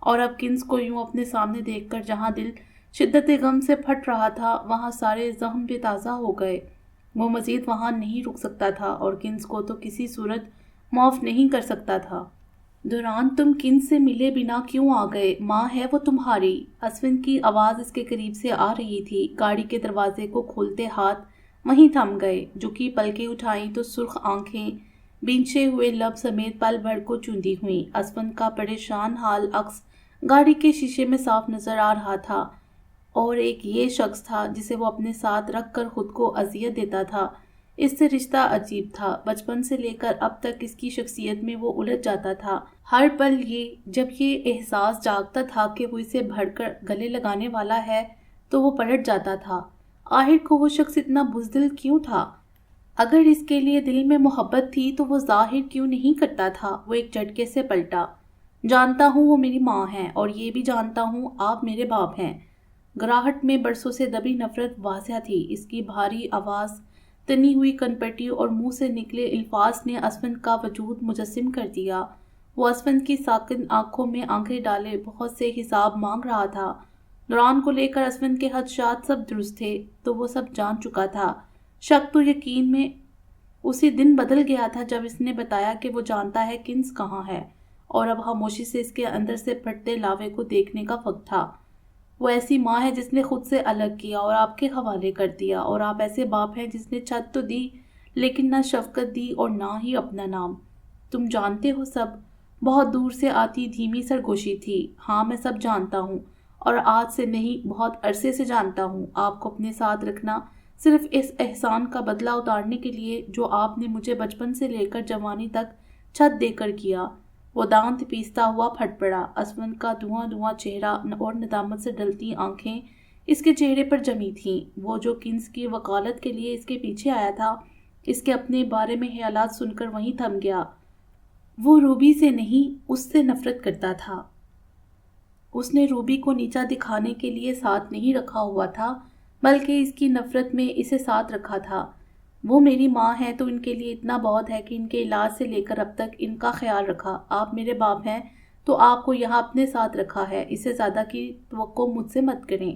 اور اب کنس کو یوں اپنے سامنے دیکھ کر جہاں دل شدت غم سے پھٹ رہا تھا وہاں سارے زخم بے تازہ ہو گئے۔ وہ مزید وہاں نہیں رک سکتا تھا اور کنس کو تو کسی صورت معاف نہیں کر سکتا تھا۔ دوران تم کنس سے ملے بنا کیوں آ گئے؟ ماں ہے وہ تمہاری۔ اسون کی آواز اس کے قریب سے آ رہی تھی۔ گاڑی کے دروازے کو کھولتے ہاتھ وہیں تھم گئے۔ جھکی پلکیں اٹھائیں تو سرخ آنکھیں بینچے ہوئے لب سمیت پل بھر کو چوندی ہوئیں۔ اسون کا پریشان حال عکس گاڑی کے شیشے میں صاف نظر آ رہا تھا، اور ایک یہ شخص تھا جسے وہ اپنے ساتھ رکھ کر خود کو اذیت دیتا تھا۔ اس سے رشتہ عجیب تھا۔ بچپن سے لے کر اب تک اس کی شخصیت میں وہ الجھ جاتا تھا۔ ہر پل جب یہ احساس جاگتا تھا کہ وہ اسے بھڑ کر گلے لگانے والا ہے تو وہ پلٹ جاتا تھا۔ آخر کو وہ شخص اتنا بزدل کیوں تھا؟ اگر اس کے لیے دل میں محبت تھی تو وہ ظاہر کیوں نہیں کرتا تھا؟ وہ ایک جھٹکے سے پلٹا۔ جانتا ہوں وہ میری ماں ہے اور یہ بھی جانتا ہوں آپ میرے باپ ہیں۔ گراہٹ میں برسوں سے دبی نفرت واضح تھی۔ اس کی بھاری آواز، تنی ہوئی کنپٹی اور منہ سے نکلے الفاظ نے اسون کا وجود مجسم کر دیا۔ وہ اسون کی ساکن آنکھوں میں آنکھیں ڈالے بہت سے حساب مانگ رہا تھا۔ دوران کو لے کر اسون کے خدشات سب درست تھے تو وہ سب جان چکا تھا۔ شک تو یقین میں اسی دن بدل گیا تھا جب اس نے بتایا کہ وہ جانتا ہے کنس کہاں ہے، اور اب خاموشی سے اس کے اندر سے پھٹتے لاوے کو دیکھنے کا وقت تھا۔ وہ ایسی ماں ہے جس نے خود سے الگ کیا اور آپ کے حوالے کر دیا، اور آپ ایسے باپ ہیں جس نے چھت تو دی لیکن نہ شفقت دی اور نہ ہی اپنا نام۔ تم جانتے ہو سب۔ بہت دور سے آتی دھیمی سرگوشی تھی۔ ہاں میں سب جانتا ہوں، اور آج سے نہیں بہت عرصے سے جانتا ہوں۔ آپ کو اپنے ساتھ رکھنا صرف اس احسان کا بدلہ اتارنے کے لیے جو آپ نے مجھے بچپن سے لے کر جوانی تک چھت دے کر کیا۔ وہ دانت پیستا ہوا پھٹ پڑا۔ اسون کا دھواں دھواں چہرہ اور ندامت سے ڈلتی آنکھیں اس کے چہرے پر جمی تھیں۔ وہ جو کنس کی وکالت کے لیے اس کے پیچھے آیا تھا، اس کے اپنے بارے میں خیالات سن کر وہیں تھم گیا۔ وہ روبی سے نہیں، اس سے نفرت کرتا تھا۔ اس نے روبی کو نیچا دکھانے کے لیے ساتھ نہیں رکھا ہوا تھا، بلکہ اس کی نفرت میں اسے ساتھ رکھا تھا۔ وہ میری ماں ہے تو ان کے لیے اتنا بہت ہے کہ ان کے علاج سے لے کر اب تک ان کا خیال رکھا۔ آپ میرے باپ ہیں تو آپ کو یہاں اپنے ساتھ رکھا ہے، اس سے زیادہ کی توقع مجھ سے مت کریں۔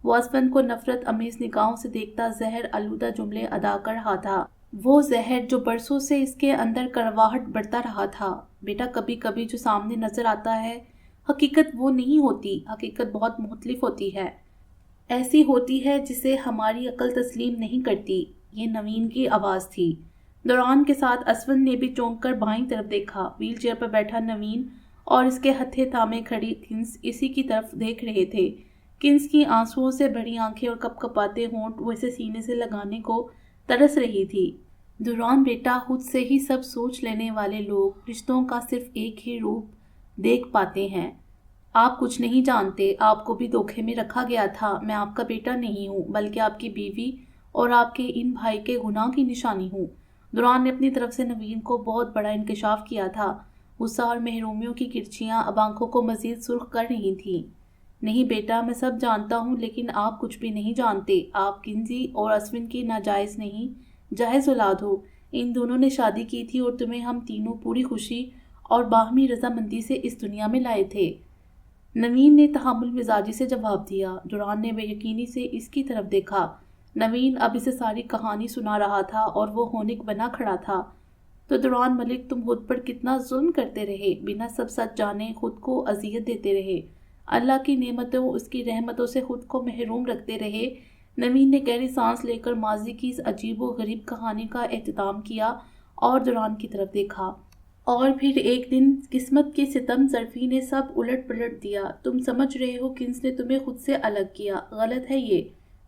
وہ اسون کو نفرت امیز نگاہوں سے دیکھتا زہر آلودہ جملے ادا کر رہا تھا، وہ زہر جو برسوں سے اس کے اندر کرواہٹ بڑھتا رہا تھا۔ بیٹا کبھی کبھی جو سامنے نظر آتا ہے حقیقت وہ نہیں ہوتی، حقیقت بہت مختلف ہوتی ہے، ایسی ہوتی ہے جسے ہماری عقل تسلیم نہیں کرتی۔ یہ نوین کی آواز تھی۔ دوران کے ساتھ اسون نے بھی چونک کر بائیں طرف دیکھا۔ ویل چیئر پر بیٹھا نوین اور اس کے ہتھے تھامے کھڑی کنس اسی کی طرف دیکھ رہے تھے۔ کنس کی آنسوؤں سے بھری آنکھیں اور کپ کپاتے ہونٹ وہ اسے سینے سے لگانے کو ترس رہی تھی۔ دوران بیٹا، خود سے ہی سب سوچ لینے والے لوگ رشتوں کا صرف ایک ہی روپ دیکھ پاتے ہیں۔ آپ کچھ نہیں جانتے، آپ کو بھی دھوکے میں رکھا گیا تھا۔ میں آپ کا بیٹا نہیں ہوں، بلکہ آپ کی بیوی اور آپ کے ان بھائی کے گناہ کی نشانی ہوں۔ دوران نے اپنی طرف سے نوین کو بہت بڑا انکشاف کیا تھا۔ غصہ اور محرومیوں کی کرچیاں اب آنکھوں کو مزید سرخ کر رہی تھیں۔ نہیں بیٹا، میں سب جانتا ہوں، لیکن آپ کچھ بھی نہیں جانتے۔ آپ کنزی اور اسون کی ناجائز نہیں جائز اولاد ہو۔ ان دونوں نے شادی کی تھی اور تمہیں ہم تینوں پوری خوشی اور باہمی رضامندی سے اس دنیا میں لائے تھے۔ نوین نے تحمل مزاجی سے جواب دیا۔ دوران نے بے یقینی سے اس کی طرف دیکھا۔ نوین اب اسے ساری کہانی سنا رہا تھا اور وہ ہونک بنا کھڑا تھا۔ تو دوران ملک، تم خود پر کتنا ظلم کرتے رہے، بنا سب سچ جانے خود کو اذیت دیتے رہے، اللہ کی نعمتوں اس کی رحمتوں سے خود کو محروم رکھتے رہے۔ نوین نے گہری سانس لے کر ماضی کی اس عجیب و غریب کہانی کا اختتام کیا اور دوران کی طرف دیکھا۔ اور پھر ایک دن قسمت کے ستم ظرفی نے سب الٹ پلٹ دیا۔ تم سمجھ رہے ہو کنس نے تمہیں خود سے الگ کیا، غلط ہے یہ۔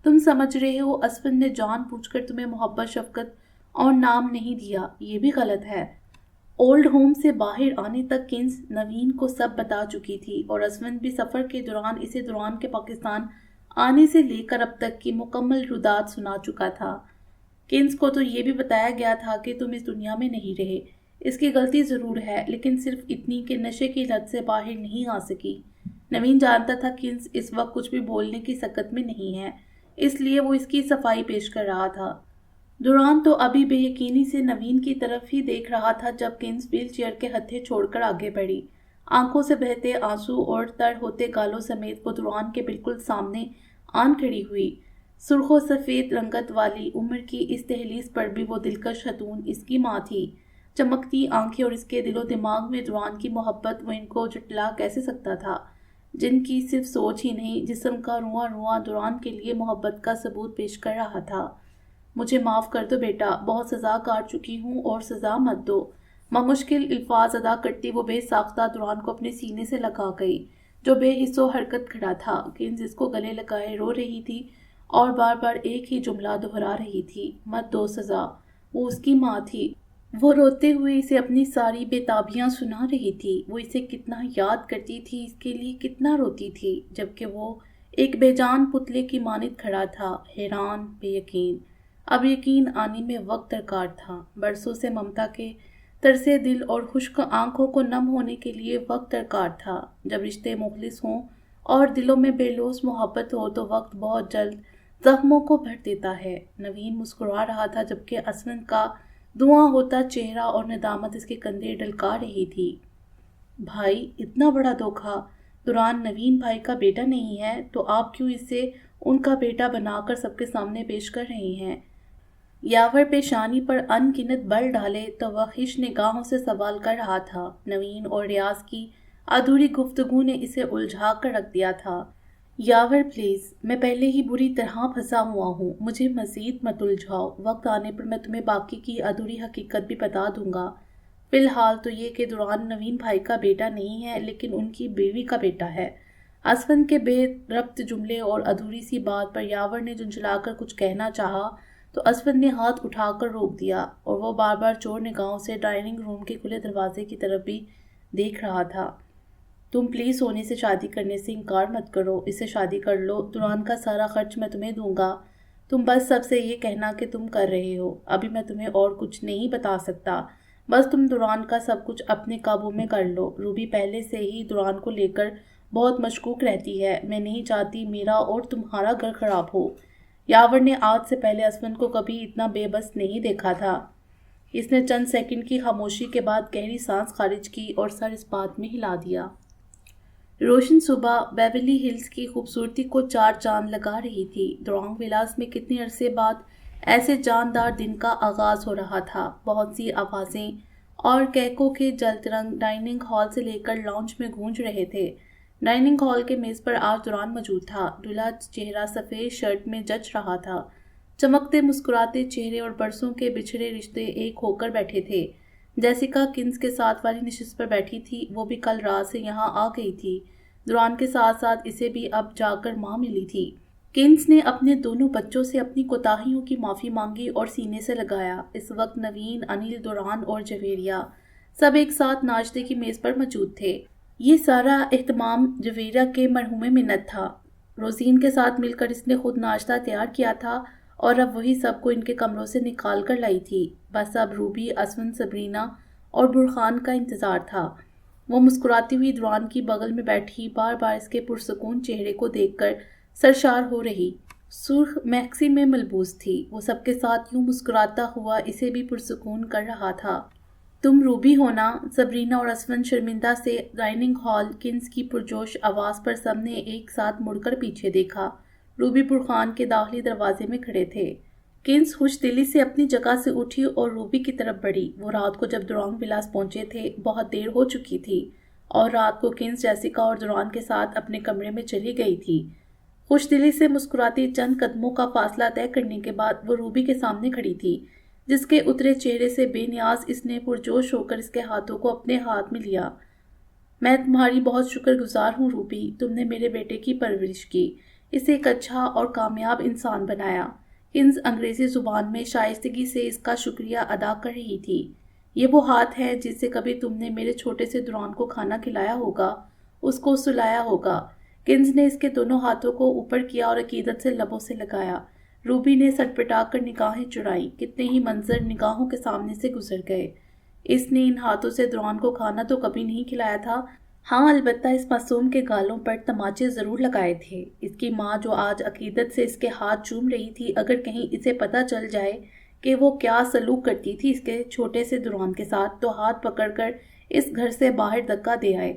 تم سمجھ رہے ہو اسون نے جان بوجھ کر تمہیں محبت، شفقت اور نام نہیں دیا، یہ بھی غلط ہے۔ اولڈ ہوم سے باہر آنے تک کنس نوین کو سب بتا چکی تھی، اور اسون بھی سفر کے دوران اسے دوران کے پاکستان آنے سے لے کر اب تک کی مکمل رودات سنا چکا تھا۔ کنس کو تو یہ بھی بتایا گیا تھا کہ تم اس دنیا میں نہیں رہے۔ اس کی غلطی ضرور ہے، لیکن صرف اتنی کہ نشے کی لت سے باہر نہیں آ سکی۔ نوین جانتا تھا کنس اس وقت کچھ بھی بولنے کی سکت میں نہیں ہے، اس لیے وہ اس کی صفائی پیش کر رہا تھا۔ دوران تو ابھی بے یقینی سے نوین کی طرف ہی دیکھ رہا تھا جب کنس ویل چیئر کے ہتھے چھوڑ کر آگے بڑھی۔ آنکھوں سے بہتے آنسو اور تر ہوتے گالوں سمیت وہ دوران کے بالکل سامنے آن کھڑی ہوئی۔ سرخ و سفید رنگت والی عمر کی اس دہلیز پر بھی وہ دلکش خاتون اس کی ماں تھی۔ چمکتی آنکھیں اور اس کے دل و دماغ میں دوران کی محبت وہ ان کو جھٹلا کیسے سکتا تھا، جن کی صرف سوچ ہی نہیں جسم کا رواں رواں دوران کے لیے محبت کا ثبوت پیش کر رہا تھا۔ مجھے معاف کر دو بیٹا، بہت سزا کاٹ چکی ہوں اور سزا مت دو۔ مشکل الفاظ ادا کرتی وہ بے ساختہ دوران کو اپنے سینے سے لگا گئی، جو بے حس و حرکت کھڑا تھا۔ کنز اس کو گلے لگائے رو رہی تھی اور بار بار ایک ہی جملہ دہرا رہی تھی، مت دو سزا۔ وہ اس کی ماں تھی، وہ روتے ہوئے اسے اپنی ساری بے تابیاں سنا رہی تھی۔ وہ اسے کتنا یاد کرتی تھی، اس کے لیے کتنا روتی تھی، جبکہ وہ ایک بے جان پتلے کی مانند کھڑا تھا، حیران، بے یقین۔ اب یقین آنے میں وقت درکار تھا۔ برسوں سے ممتا کے ترسے دل اور خشک آنکھوں کو نم ہونے کے لیے وقت درکار تھا۔ جب رشتے مخلص ہوں اور دلوں میں بے لوث محبت ہو تو وقت بہت جلد زخموں کو بھر دیتا ہے۔ نوین مسکرا رہا تھا جبکہ اسون کا دھواں ہوتا چہرہ اور ندامت اس کے کندھے ڈھلکا رہی تھی۔ بھائی، اتنا بڑا دھوکہ! دوران نوین بھائی کا بیٹا نہیں ہے تو آپ کیوں اسے ان کا بیٹا بنا کر سب کے سامنے پیش کر رہے ہیں؟ یاور پیشانی پر ان گنت بل ڈالے تو وہ خش نگاہوں سے سوال کر رہا تھا۔ نوین اور ریاض کی ادھوری گفتگو نے اسے الجھا کر رکھ دیا تھا۔ یاور پلیز، میں پہلے ہی بری طرح پھنسا ہوا ہوں، مجھے مزید مت الجھاؤ۔ وقت آنے پر میں تمہیں باقی کی ادھوری حقیقت بھی بتا دوں گا۔ فی الحال تو یہ کہ دوران نوین بھائی کا بیٹا نہیں ہے لیکن ان کی بیوی کا بیٹا ہے۔ اسفند کے بے ربط جملے اور ادھوری سی بات پر یاور نے جھنجھلا کر کچھ کہنا چاہا تو اسفند نے ہاتھ اٹھا کر روک دیا اور وہ بار بار چور نگاہوں سے ڈائننگ روم کے کھلے دروازے کی طرف بھی دیکھ رہا تھا۔ تم پلیز سونے سے شادی کرنے سے انکار مت کرو، اس سے شادی کر لو، دوران کا سارا خرچ میں تمہیں دوں گا۔ تم بس سب سے یہ کہنا کہ تم کر رہے ہو، ابھی میں تمہیں اور کچھ نہیں بتا سکتا، بس تم دوران کا سب کچھ اپنے قابو میں کر لو۔ روبی پہلے سے ہی دوران کو لے کر بہت مشکوک رہتی ہے، میں نہیں چاہتی میرا اور تمہارا گھر خراب ہو۔ یاور نے آج سے پہلے اسفند کو کبھی اتنا بے بس نہیں دیکھا تھا۔ اس نے چند سیکنڈ کی خاموشی کے بعد گہری سانس خارج کی اور سر اس بات میں ہلا دیا۔ روشن صبح بیورلی ہلز کی خوبصورتی کو چار چاند لگا رہی تھی۔ درونگ ولاس میں کتنے عرصے بعد ایسے جاندار دن کا آغاز ہو رہا تھا۔ بہت سی آوازیں اور کہکوں کے جلد رنگ ڈائننگ ہال سے لے کر لاؤنج میں گونج رہے تھے۔ ڈائننگ ہال کے میز پر آج دوران موجود تھا۔ دلہا چہرہ سفید شرٹ میں جچ رہا تھا۔ چمکتے مسکراتے چہرے اور برسوں کے بچھڑے رشتے ایک ہو کر بیٹھے تھے۔ جیسیکا کنز کے ساتھ والی نشست پر بیٹھی تھی، وہ بھی کل رات سے یہاں آ گئی تھی۔ دوران کے ساتھ ساتھ اسے بھی اب جا کر ماں ملی تھی۔ کنز نے اپنے دونوں بچوں سے اپنی کوتاہیوں کی معافی مانگی اور سینے سے لگایا۔ اس وقت نوین، انل، دوران اور جویریہ سب ایک ساتھ ناشتے کی میز پر موجود تھے۔ یہ سارا اہتمام جویریہ کے مرحوم منت تھا۔ روزین کے ساتھ مل کر اس نے خود ناشتہ تیار کیا تھا اور اب وہی سب کو ان کے کمروں سے نکال کر لائی تھی۔ بس اب روبی، اسفند، سبرینا اور برخان کا انتظار تھا۔ وہ مسکراتی ہوئی دوران کی بغل میں بیٹھی بار بار اس کے پرسکون چہرے کو دیکھ کر سرشار ہو رہی۔ سرخ میکسی میں ملبوس تھی، وہ سب کے ساتھ یوں مسکراتا ہوا اسے بھی پرسکون کر رہا تھا۔ تم روبی ہو نا؟ سبرینا اور اسفند شرمندہ سے ڈائننگ ہال کنز کی پرجوش آواز پر سب نے ایک ساتھ مڑ کر پیچھے دیکھا۔ روبی برخان کے داخلی دروازے میں کھڑے تھے۔ کنز خوش دلی سے اپنی جگہ سے اٹھی اور روبی کی طرف بڑھی۔ وہ رات کو جب درونگ ولاس پہنچے تھے بہت دیر ہو چکی تھی اور رات کو کنز جیسیکا اور دوران کے ساتھ اپنے کمرے میں چلی گئی تھی۔ خوش دلی سے مسکراتی چند قدموں کا فاصلہ طے کرنے کے بعد وہ روبی کے سامنے کھڑی تھی، جس کے اترے چہرے سے بے نیاز اس نے پرجوش ہو کر اس کے ہاتھوں کو اپنے ہاتھ میں لیا۔ میں تمہاری بہت شکر گزار ہوں روبی، تم نے میرے بیٹے کی پرورش کی، اسے ایک اچھا اور کامیاب انسان بنایا۔ کنز انگریزی زبان میں شائستگی سے اس کا شکریہ ادا کر رہی تھی۔ یہ وہ ہاتھ ہے جس سے کبھی تم نے میرے چھوٹے سے دوران کو کھانا کھلایا ہوگا، اس کو سلایا ہوگا۔ کنز نے اس کے دونوں ہاتھوں کو اوپر کیا اور عقیدت سے لبوں سے لگایا۔ روبی نے سٹپٹا کر نگاہیں چڑھائیں، کتنے ہی منظر نگاہوں کے سامنے سے گزر گئے۔ اس نے ان ہاتھوں سے دوران کو کھانا تو کبھی نہیں کھلایا تھا، ہاں البتہ اس معصوم کے گالوں پر تماچے ضرور لگائے تھے۔ اس کی ماں جو آج عقیدت سے اس کے ہاتھ چوم رہی تھی، اگر کہیں اسے پتہ چل جائے کہ وہ کیا سلوک کرتی تھی اس کے چھوٹے سے دوران کے ساتھ، تو ہاتھ پکڑ کر اس گھر سے باہر دھکا دے آئے۔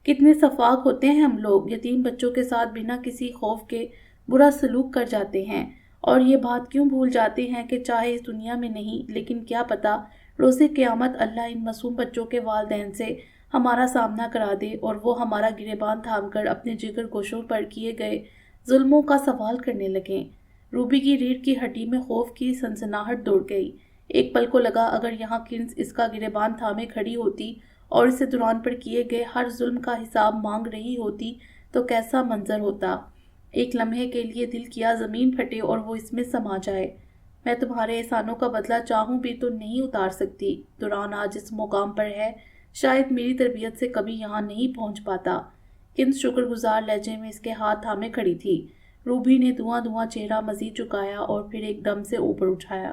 کتنے شفاق ہوتے ہیں ہم لوگ، یتیم بچوں کے ساتھ بنا کسی خوف کے برا سلوک کر جاتے ہیں، اور یہ بات کیوں بھول جاتے ہیں کہ چاہے اس دنیا میں نہیں لیکن کیا پتہ روز قیامت اللہ ان معصوم بچوں کے والدین سے ہمارا سامنا کرا دے اور وہ ہمارا گریبان تھام کر اپنے جگر گوشوں پر کیے گئے ظلموں کا سوال کرنے لگیں۔ روبی کی ریڑھ کی ہڈی میں خوف کی سنسناہٹ دوڑ گئی۔ ایک پل کو لگا اگر یہاں کنز اس کا گریبان تھامے کھڑی ہوتی اور اسے دوران پر کیے گئے ہر ظلم کا حساب مانگ رہی ہوتی تو کیسا منظر ہوتا۔ ایک لمحے کے لیے دل کیا زمین پھٹے اور وہ اس میں سما جائے۔ میں تمہارے احسانوں کا بدلہ چاہوں بھی تو نہیں اتار سکتی۔ دوران آج اس مقام پر ہے، شاید میری تربیت سے کبھی یہاں نہیں پہنچ پاتا۔ کنز شکر گزار لہجے میں اس کے ہاتھ تھامے کھڑی تھی۔ روبی نے دھواں چہرہ مزید جھکایا اور پھر ایک دم سے اوپر اٹھایا۔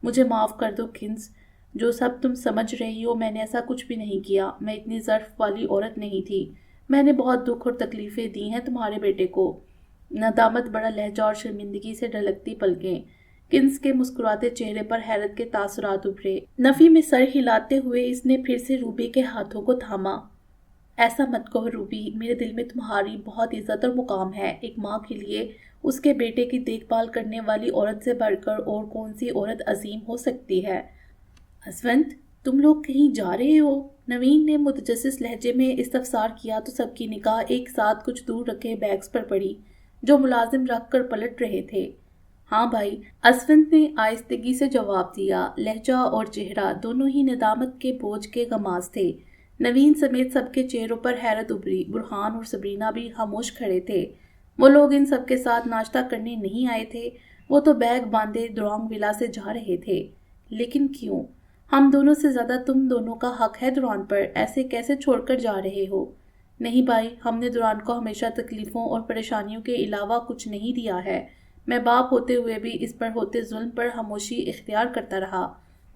مجھے معاف کر دو کنز، جو سب تم سمجھ رہی ہو میں نے ایسا کچھ بھی نہیں کیا، میں اتنی ظرف والی عورت نہیں تھی، میں نے بہت دکھ اور تکلیفیں دی ہیں تمہارے بیٹے کو۔ ندامت بڑا لہجہ اور شرمندگی سے ڈھلکتی پلکیں۔ کنز کے مسکراتے چہرے پر حیرت کے تاثرات ابھرے۔ نفی میں سر ہلاتے ہوئے اس نے پھر سے روبی کے ہاتھوں کو تھاما۔ ایسا مت کہو روبی، میرے دل میں تمہاری بہت عزت اور مقام ہے۔ ایک ماں کے لیے اس کے بیٹے کی دیکھ بھال کرنے والی عورت سے بڑھ کر اور کون سی عورت عظیم ہو سکتی ہے؟ اسفند، تم لوگ کہیں جا رہے ہو؟ نوین نے متجسس لہجے میں استفسار کیا تو سب کی نگاہ ایک ساتھ کچھ دور رکھے بیگز پر پڑی جو ملازم رکھ کر پلٹ رہے تھے۔ ہاں بھائی، اسفند نے آہستگی سے جواب دیا۔ لہجہ اور چہرہ دونوں ہی ندامت کے بوجھ کے غماز تھے۔ نوین سمیت سب کے چہروں پر حیرت ابھری۔ برہان اور سبرینا بھی خاموش کھڑے تھے۔ وہ لوگ ان سب کے ساتھ ناشتہ کرنے نہیں آئے تھے، وہ تو بیگ باندھے درانگ ولا سے جا رہے تھے۔ لیکن کیوں؟ ہم دونوں سے زیادہ تم دونوں کا حق ہے دوران پر، ایسے کیسے چھوڑ کر جا رہے ہو؟ نہیں بھائی، ہم نے دوران کو ہمیشہ تکلیفوں اور پریشانیوں کے علاوہ کچھ نہیں دیا ہے۔ میں باپ ہوتے ہوئے بھی اس پر ہوتے ظلم پر خاموشی اختیار کرتا رہا،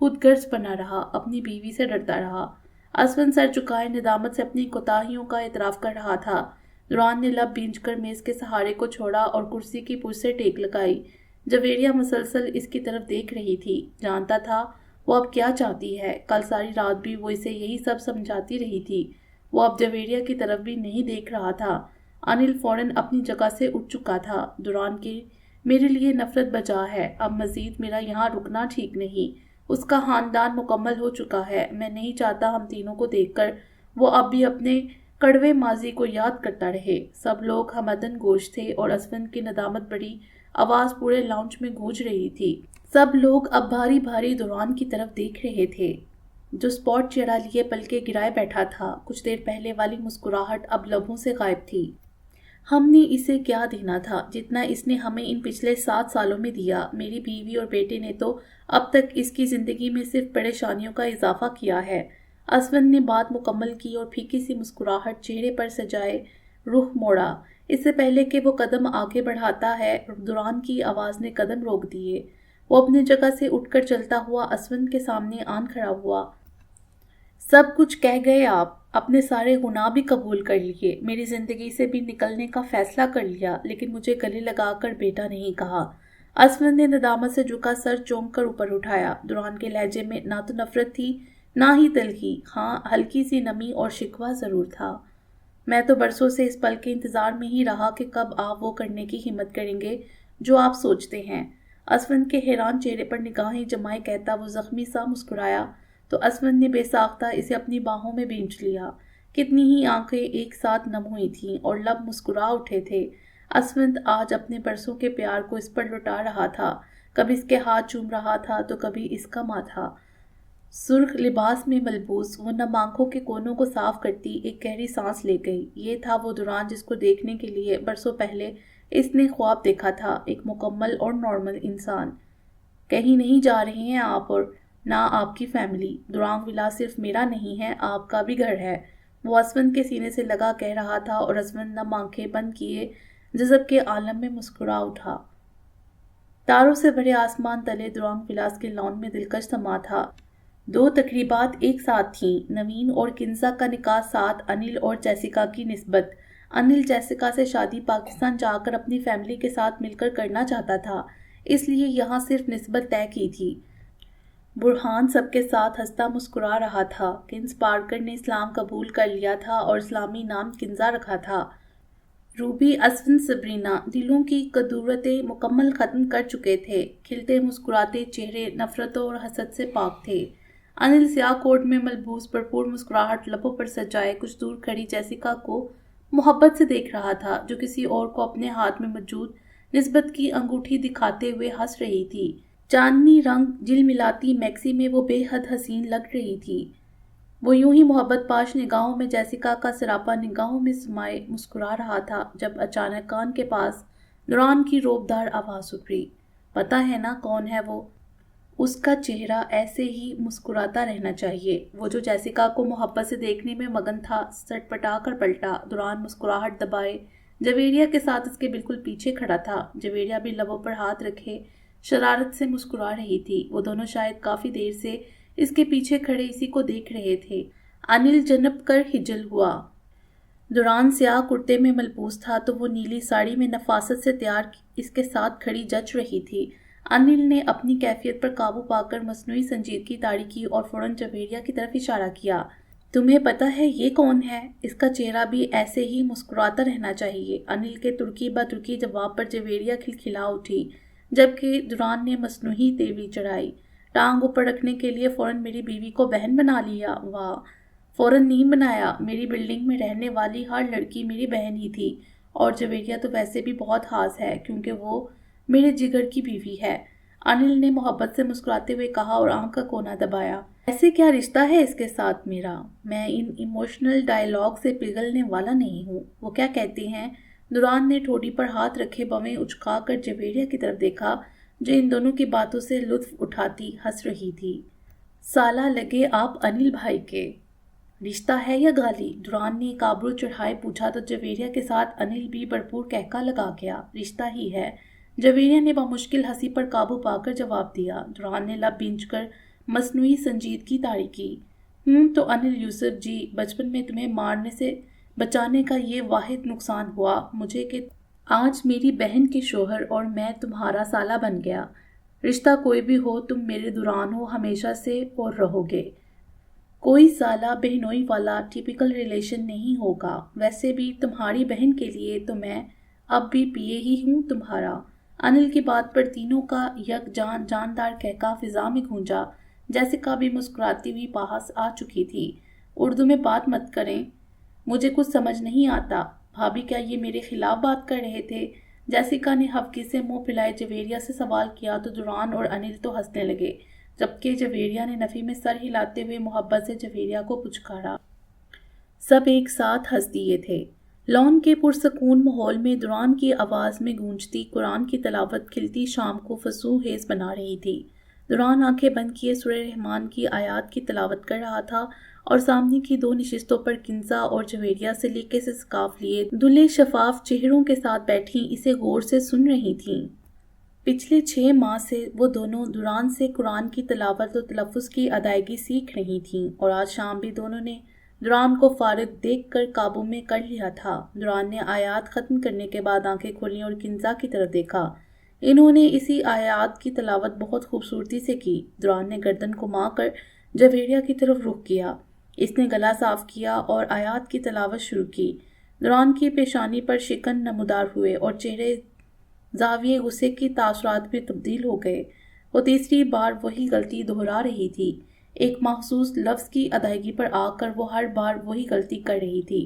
خود غرض بنا رہا، اپنی بیوی سے ڈرتا رہا۔ اسفند سر چکائے ندامت سے اپنی کوتاہیوں کا اعتراف کر رہا تھا۔ دوران نے لب بھینچ کر میز کے سہارے کو چھوڑا اور کرسی کی پشت سے ٹیک لگائی۔ جویریہ مسلسل اس کی طرف دیکھ رہی تھی، جانتا تھا وہ اب کیا چاہتی ہے۔ کل ساری رات بھی وہ اسے یہی سب سمجھاتی رہی تھی۔ وہ اب جویریہ کی طرف بھی نہیں دیکھ رہا تھا۔ انل فوراً اپنی جگہ سے اٹھ چکا تھا۔ دوران کی میرے لیے نفرت بجا ہے، اب مزید میرا یہاں رکنا ٹھیک نہیں۔ اس کا خاندان مکمل ہو چکا ہے، میں نہیں چاہتا ہم تینوں کو دیکھ کر وہ اب بھی اپنے کڑوے ماضی کو یاد کرتا رہے۔ سب لوگ ہمدن گوش تھے اور اسفند کی ندامت بڑی آواز پورے لاؤنج میں گونج رہی تھی۔ سب لوگ اب بھاری بھاری دوران کی طرف دیکھ رہے تھے، جو سپاٹ چہرہ لیے پلکے گرائے بیٹھا تھا۔ کچھ دیر پہلے والی مسکراہٹ اب لبوں سے غائب تھی۔ ہم نے اسے کیا دینا تھا جتنا اس نے ہمیں ان پچھلے 7 سالوں میں دیا؟ میری بیوی اور بیٹے نے تو اب تک اس کی زندگی میں صرف پریشانیوں کا اضافہ کیا ہے۔ اسفند نے بات مکمل کی اور پھیکی سی مسکراہٹ چہرے پر سجائے رخ موڑا۔ اس سے پہلے کہ وہ قدم آگے بڑھاتا ہے، دوران کی آواز نے قدم روک دیے۔ وہ اپنی جگہ سے اٹھ کر چلتا ہوا اسفند کے سامنے آن کھڑا ہوا۔ سب کچھ کہہ گئے آپ، اپنے سارے گناہ بھی قبول کر لیے، میری زندگی سے بھی نکلنے کا فیصلہ کر لیا، لیکن مجھے گلے لگا کر بیٹا نہیں کہا۔ اسفند نے ندامت سے جھکا سر چونک کر اوپر اٹھایا۔ دوران کے لہجے میں نہ تو نفرت تھی، نہ ہی تلخی، ہاں ہلکی سی نمی اور شکوہ ضرور تھا۔ میں تو برسوں سے اس پل کے انتظار میں ہی رہا کہ کب آپ وہ کرنے کی ہمت کریں گے جو آپ سوچتے ہیں۔ اسفند کے حیران چہرے پر نگاہیں جمائے کہتا وہ زخمی سا مسکرایا تو اسفند نے بے ساختہ اسے اپنی باہوں میں بھینچ لیا۔ کتنی ہی آنکھیں ایک ساتھ نم ہوئی تھیں اور لب مسکرا اٹھے تھے۔ اسفند آج اپنے برسوں کے پیار کو اس پر لٹا رہا تھا، کبھی اس کے ہاتھ چوم رہا تھا تو کبھی اس کا ماتھا۔ سرخ لباس میں ملبوس وہ نم آنکھوں کے کونوں کو صاف کرتی ایک گہری سانس لے گئی۔ یہ تھا وہ دوران جس کو دیکھنے کے لیے برسوں پہلے اس نے خواب دیکھا تھا، ایک مکمل اور نارمل انسان۔ کہیں نہیں جا رہے ہیں آپ، اور نہ آپ کی فیملی۔ درانگ ولا صرف میرا نہیں ہے، آپ کا بھی گھر ہے، وہ اسفند کے سینے سے لگا کہہ رہا تھا اور اسفند نم آنکھیں بند کیے جذب کے عالم میں مسکرا اٹھا۔ تاروں سے بھرے آسمان تلے درانگ ولاس کے لان میں دلکش سما تھا۔ 2 تقریبات ایک ساتھ تھیں، نوین اور کنزا کا نکاح، ساتھ انل اور جیسیکا کی نسبت۔ انل جیسیکا سے شادی پاکستان جا کر اپنی فیملی کے ساتھ مل کر کرنا چاہتا تھا، اس لیے یہاں صرف نسبت طے کی تھی۔ برہان سب کے ساتھ ہنستا مسکرا رہا تھا۔ کنز پارکر نے اسلام قبول کر لیا تھا اور اسلامی نام کنزا رکھا تھا۔ روبی، اسفند، سبرینا دلوں کی کدورتیں مکمل ختم کر چکے تھے۔ کھلتے مسکراتے چہرے نفرتوں اور حسد سے پاک تھے۔ انل سیاہ کوٹ میں ملبوس بھرپور مسکراہٹ لبوں پر سجائے کچھ دور کھڑی جیسیکا کو محبت سے دیکھ رہا تھا، جو کسی اور کو اپنے ہاتھ میں موجود نسبت کی انگوٹھی دکھاتے ہوئے ہنس رہی تھی۔ چاندنی رنگ جل ملاتی میکسی میں وہ بے حد حسین لگ رہی تھی۔ وہ یوں ہی محبت پاش نگاہوں میں جیسیکا کا سراپا نگاہوں میں سمائے مسکرا رہا تھا جب اچانک کان کے پاس دوران کی روبدار آواز ابھری، پتہ ہے نا کون ہے وہ؟ اس کا چہرہ ایسے ہی مسکراتا رہنا چاہیے۔ وہ جو جیسیکا کو محبت سے دیکھنے میں مگن تھا سٹ پٹا کر پلٹا۔ دوران مسکراہٹ دبائے جویریہ کے ساتھ اس کے بالکل پیچھے کھڑا تھا۔ جویریہ بھی لبوں پر ہاتھ رکھے شرارت سے مسکرا رہی تھی۔ وہ دونوں شاید کافی دیر سے اس کے پیچھے کھڑے اسی کو دیکھ رہے تھے۔ انل جنپ کر ہجل ہوا۔ دوران سیاہ کرتے میں ملبوس تھا تو وہ نیلی ساڑی میں نفاست سے تیار اس کے ساتھ کھڑی جچ رہی تھی۔ انل نے اپنی کیفیت پر قابو پا کر مصنوعی سنجیدگی طاری کی اور فوراً جویریہ کی طرف اشارہ کیا۔ تمہیں پتہ ہے یہ کون ہے؟ اس کا چہرہ بھی ایسے ہی مسکراتا رہنا چاہیے۔ انل کے ترکی با ترکی جواب پر جویریہ کھلکھلا اٹھی، جبکہ دوران نے مصنوعی تیوری چڑھائی۔ ٹانگ اوپر رکھنے کے لیے فوراً میری بیوی کو بہن بنا لیا؟ واہ، فوراً نہیں بنایا، میری بلڈنگ میں رہنے والی ہر لڑکی میری بہن ہی تھی، اور جویریہ تو ویسے بھی بہت خاص ہے کیونکہ وہ میرے جگر کی بیوی ہے، انل نے محبت سے مسکراتے ہوئے کہا اور آنکھ کا کونا دبایا۔ ایسے کیا رشتہ ہے اس کے ساتھ میرا؟ میں ان ایموشنل ڈائیلاگ سے پگھلنے والا نہیں ہوں۔ وہ کیا کہتے ہیں؟ دوران نے ٹھوڑی پر ہاتھ رکھے بویں اچکا کر جویریہ کی طرف دیکھا جو ان دونوں کی باتوں سے لطف اٹھاتی ہنس رہی تھی۔ سالہ لگے آپ انل بھائی کے۔ رشتہ ہے یا گالی؟ دوران نے کابرو چڑھائے پوچھا تو جویریہ کے ساتھ انل بھی بھرپور کہکا لگا گیا۔ رشتہ ہی ہے، جویریہ نے بمشکل ہنسی پر قابو پا کر جواب دیا۔ دوران نے لب بھینچ کر مصنوعی سنجیدگی طاری کی۔ تو انل یوسف جی، بچپن میں تمہیں مارنے سے بچانے کا یہ واحد نقصان ہوا مجھے کہ آج میری بہن کے شوہر اور میں تمہارا سالہ بن گیا۔ رشتہ کوئی بھی ہو تم میرے دوران ہو ہمیشہ سے اور رہو گے۔ کوئی سالہ بہنوئی والا ٹیپیکل ریلیشن نہیں ہوگا۔ ویسے بھی تمہاری بہن کے لیے تو میں اب بھی پیے ہی ہوں تمہارا۔ انل کی بات پر تینوں کا یک جاندار کہکا فضا میں گونجا۔ جیسیکا بھی مسکراتی ہوئی پاس آ چکی تھی۔ اردو میں بات مت کریں، مجھے کچھ سمجھ نہیں آتا۔ بھابھی کیا یہ میرے خلاف بات کر رہے تھے؟ جیسیکا نے ہفکی سے منہ پھیلائے جویریہ سے سوال کیا تو دوران اور انل تو ہنسنے لگے، جبکہ جویریہ نے نفی میں سر ہلاتے ہوئے محبت سے جویریہ کو پچکارا۔ سب ایک ساتھ ہنس دیے تھے۔ لان کے پرسکون ماحول میں دوران کی آواز میں گونجتی قرآن کی تلاوت کھلتی شام کو فسوخیز بنا رہی تھی۔ دوران آنکھیں بند کیے سورہ رحمان کی آیات کی تلاوت کر رہا تھا اور سامنے کی دو نشستوں پر کنزا اور جویریہ سلیقے سے سکاف لیے دھلے شفاف چہروں کے ساتھ بیٹھی اسے غور سے سن رہی تھیں۔ پچھلے 6 ماہ سے وہ دونوں دوران سے قرآن کی تلاوت و تلفظ کی ادائیگی سیکھ رہی تھیں اور آج شام بھی دونوں نے دوران کو فارغ دیکھ کر قابو میں کر لیا تھا۔ دوران نے آیات ختم کرنے کے بعد آنکھیں کھولیں اور کنزا کی طرف دیکھا۔ انہوں نے اسی آیات کی تلاوت بہت خوبصورتی سے کی۔ دوران نے گردن گھما کر جویریہ کی طرف رخ کیا۔ اس نے گلا صاف کیا اور آیات کی تلاوت شروع کی۔ دوران کی پیشانی پر شکن نمودار ہوئے اور چہرے زاویے غصے کی تاثرات میں تبدیل ہو گئے۔ وہ تیسری بار وہی غلطی دہرا رہی تھی۔ ایک مخصوص لفظ کی ادائیگی پر آ کر وہ ہر بار وہی غلطی کر رہی تھی۔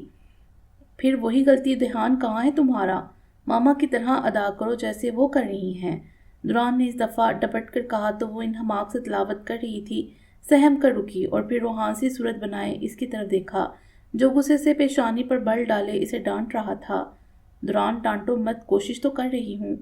پھر وہی غلطی، دھیان کہاں ہے تمہارا؟ ماما کی طرح ادا کرو جیسے وہ کر رہی ہیں۔ دوران نے اس دفعہ ڈپٹ کر کہا تو وہ انہماک سے تلاوت کر رہی تھی سہم کر رکی اور پھر روحانی صورت بنائے اس کی طرف دیکھا جو غصے سے پیشانی پر بل ڈالے اسے ڈانٹ رہا تھا۔ دوران ڈانٹو مت، کوشش تو کر رہی ہوں۔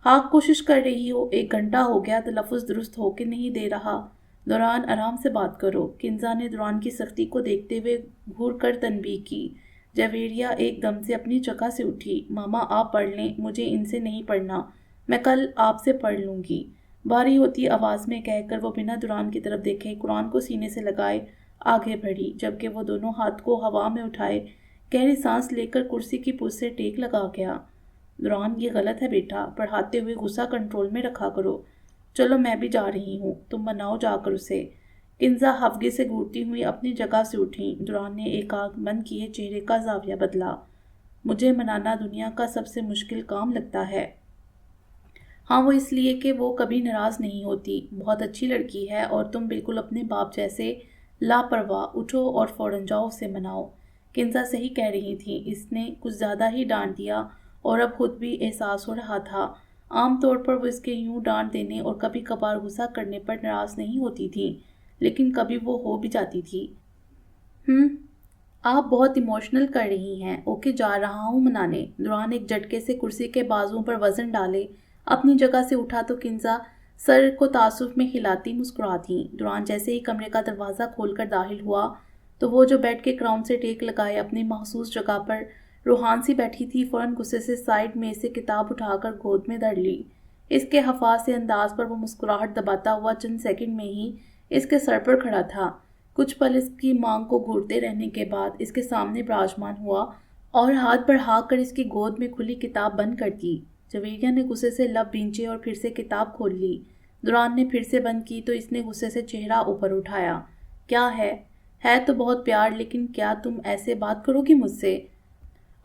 ہاں کوشش کر رہی ہو، 1 گھنٹہ ہو گیا تلفظ درست ہو کے نہیں دے رہا۔ دوران آرام سے بات کرو۔ کنزا نے دوران کی سختی کو دیکھتے ہوئے گھور کر تنبیہ کی۔ جویریہ ایک دم سے اپنی جگہ سے اٹھی۔ ماما آپ پڑھ لیں، مجھے ان سے نہیں پڑھنا، میں کل آپ سے پڑھ لوں گی، بھاری ہوتی آواز میں کہہ کر وہ بنا دوران کی طرف دیکھے قرآن کو سینے سے لگائے آگے بڑھی، جبکہ وہ دونوں ہاتھ کو ہوا میں اٹھائے گہری سانس لے کر کرسی کی پشت سے ٹیک لگا گیا۔ دوران یہ غلط ہے بیٹا، پڑھاتے ہوئے غصہ کنٹرول میں رکھا کرو۔ چلو میں بھی جا رہی ہوں، تم مناؤ جا کر اسے۔ کنزا ہفگے سے گھورتی ہوئی اپنی جگہ سے اٹھی۔ دوران نے ایک آنکھ بند کیے چہرے کا زاویہ بدلا۔ مجھے منانا دنیا کا سب سے مشکل کام لگتا ہے۔ ہاں وہ اس لیے کہ وہ کبھی ناراض نہیں ہوتی، بہت اچھی لڑکی ہے اور تم بالکل اپنے باپ جیسے لاپرواہ۔ اٹھو اور فوراً جاؤ اسے مناؤ۔ کنزا صحیح کہہ رہی تھی، اس نے کچھ زیادہ ہی ڈانٹ دیا اور اب خود بھی احساس ہو رہا تھا۔ عام طور پر وہ اس کے یوں ڈانٹ دینے اور کبھی کبھار غصہ کرنے پر ناراض نہیں ہوتی تھی، لیکن کبھی وہ ہو بھی جاتی تھی۔ آپ بہت ایموشنل کر رہی ہیں۔ اوکے جا رہا ہوں منانے۔ دوران ایک جھٹکے سے کرسی کے بازوؤں پر وزن ڈالے اپنی جگہ سے اٹھا تو کنزا سر کو تعصب میں ہلاتی مسکراتی۔ دوران جیسے ہی کمرے کا دروازہ کھول کر داخل ہوا تو وہ جو بیڈ کے کراؤن سے ٹیک لگائے اپنی مخصوص جگہ پر روحان سی بیٹھی تھی فوراً غصے سے سائیڈ میں سے کتاب اٹھا کر گود میں دھر لی۔ اس کے حفاظ سے انداز پر وہ مسکراہٹ دباتا ہوا چند سیکنڈ میں ہی اس کے سر پر کھڑا تھا۔ کچھ پل اس کی مانگ کو گھورتے رہنے کے بعد اس کے سامنے براجمان ہوا اور ہاتھ بڑھا کر اس کی گود میں کھلی کتاب بند کر دی۔ جویریہ نے غصے سے لب بھینچے اور پھر سے کتاب کھول لی۔ دوران نے پھر سے بند کی تو اس نے غصے سے چہرہ اوپر اٹھایا۔ کیا ہے تو بہت پیار، لیکن کیا تم ایسے بات کرو گی مجھ سے؟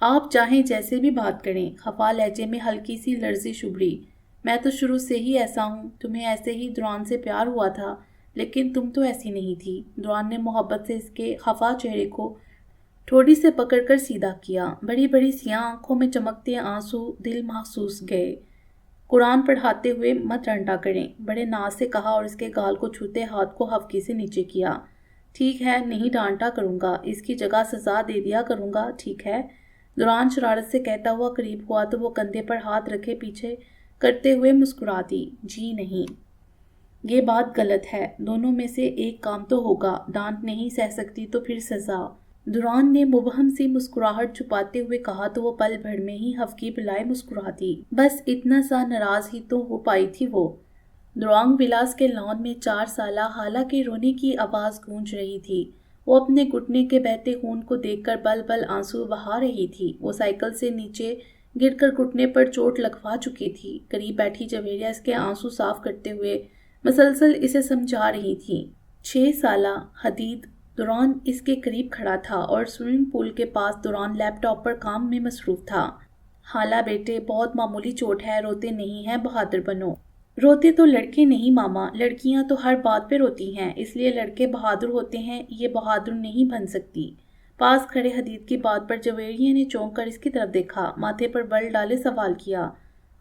آپ چاہیں جیسے بھی بات کریں۔ خفا لہجے میں ہلکی سی لرزش ابھری۔ میں تو شروع سے ہی ایسا ہوں، تمہیں ایسے ہی دوران سے پیار ہوا تھا، لیکن تم تو ایسی نہیں تھی۔ دوران نے محبت سے اس کے خفا چہرے کو ٹھوڑی سے پکڑ کر سیدھا کیا۔ بڑی بڑی سیاہ آنکھوں میں چمکتے آنسو دل محسوس گئے۔ قرآن پڑھاتے ہوئے مت ڈانٹا کریں، بڑے ناز سے کہا اور اس کے گال کو چھوتے ہاتھ کو ہفکی سے نیچے کیا۔ ٹھیک ہے، نہیں ڈانٹا کروں گا، اس کی جگہ سزا دے دیا کروں گا، ٹھیک ہے؟ دوران شرارت سے کہتا ہوا قریب ہوا تو وہ کندھے پر ہاتھ رکھے پیچھے کرتے ہوئے مسکرا دی۔ جی نہیں، یہ بات غلط ہے، دونوں میں سے ایک کام تو ہوگا، ڈانٹ نہیں سہ سکتی تو پھر سزا۔ دوران نے مبہم سی مسکراہٹ چھپاتے ہوئے کہا تو وہ پل بھر میں ہی ہفکی پلائے مسکرا دی۔ بس اتنا سا ناراض ہی تو ہو پائی تھی وہ۔ درانگ ولاس کے لان میں 4 سالہ حالہ کے رونے کی آواز گونج رہی تھی۔ وہ اپنے گھٹنے کے بہتے خون کو دیکھ کر بل بل آنسو بہا رہی تھی۔ وہ سائیکل سے نیچے گر کر گھٹنے پر چوٹ لگوا چکی تھی۔ قریب بیٹھی جویریہ اس کے آنسو صاف کرتے ہوئے مسلسل اسے سمجھا رہی تھی۔ 6 سالہ حدید دوران اس کے قریب کھڑا تھا اور سوئمنگ پول کے پاس دوران لیپ ٹاپ پر کام میں مصروف تھا۔ حالہ بیٹے، بہت معمولی چوٹ ہے، روتے نہیں ہیں، بہادر بنو۔ روتے تو لڑکے نہیں ماما، لڑکیاں تو ہر بات پہ روتی ہیں، اس لیے لڑکے بہادر ہوتے ہیں، یہ بہادر نہیں بن سکتی۔ پاس کھڑے حدید کی بات پر جویریہ نے چونک کر اس کی طرف دیکھا، ماتھے پر بل ڈالے سوال کیا۔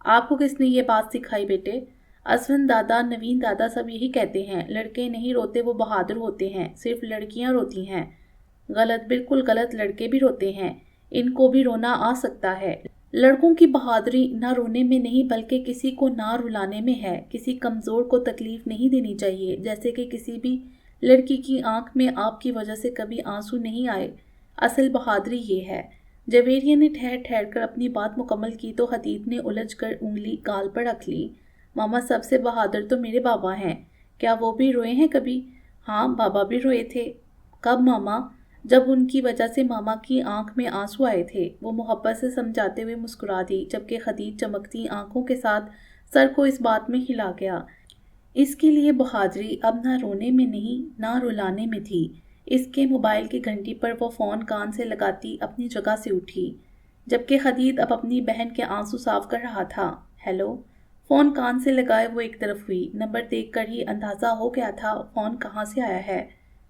آپ کو کس نے یہ بات سکھائی بیٹے؟ اسون دادا، نوین دادا سب یہی کہتے ہیں، لڑکے نہیں روتے وہ بہادر ہوتے ہیں، صرف لڑکیاں روتی ہیں۔ غلط، بالکل غلط، لڑکے بھی روتے ہیں، ان کو بھی رونا آ سکتا ہے۔ لڑکوں کی بہادری نہ رونے میں نہیں بلکہ کسی کو نہ رلانے میں ہے۔ کسی کمزور کو تکلیف نہیں دینی چاہیے، جیسے کہ کسی بھی لڑکی کی آنکھ میں آپ کی وجہ سے کبھی آنسو نہیں آئے۔ اصل بہادری یہ ہے۔ جویریہ نے ٹھہر ٹھہر کر اپنی بات مکمل کی تو حدید نے الجھ کر انگلی گال پر رکھ لی۔ ماما، سب سے بہادر تو میرے بابا ہیں، کیا وہ بھی روئے ہیں کبھی؟ ہاں، بابا بھی روئے تھے۔ کب ماما؟ جب ان کی وجہ سے ماما کی آنکھ میں آنسو آئے تھے۔ وہ محبت سے سمجھاتے ہوئے مسکرا دی، جبکہ حدید چمکتی آنکھوں کے ساتھ سر کو اس بات میں ہلا گیا۔ اس کے لیے بہادری اب نہ رونے میں نہیں، نہ رلانے میں تھی۔ اس کے موبائل کی گھنٹی پر وہ فون کان سے لگاتی اپنی جگہ سے اٹھی، جبکہ حدید اب اپنی بہن کے آنسو صاف کر رہا تھا۔ ہیلو؟ فون کان سے لگائے وہ ایک طرف ہوئی۔ نمبر دیکھ کر ہی اندازہ ہو گیا تھا فون کہاں سے آیا ہے۔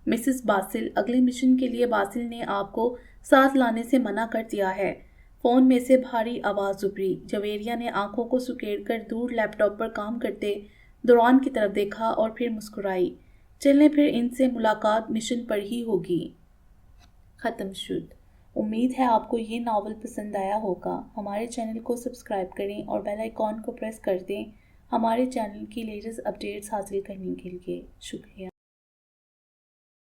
مسز باسل، اگلے مشن کے لیے باسل نے آپ کو ساتھ لانے سے منع کر دیا ہے۔ فون میں سے بھاری آواز ابھری۔ جویریہ نے آنکھوں کو سکیڑ کر دور لیپ ٹاپ پر کام کرتے دوران کی طرف دیکھا اور پھر مسکرائی۔ چلیں پھر ان سے ملاقات مشن پر ہی ہوگی۔ ختم شد۔ امید ہے آپ کو یہ ناول پسند آیا ہوگا۔ ہمارے چینل کو سبسکرائب کریں اور بیل آئیکن کو پریس کر دیں ہمارے چینل کی لیٹسٹ اپڈیٹس حاصل کرنے کے لیے۔ شکریہ۔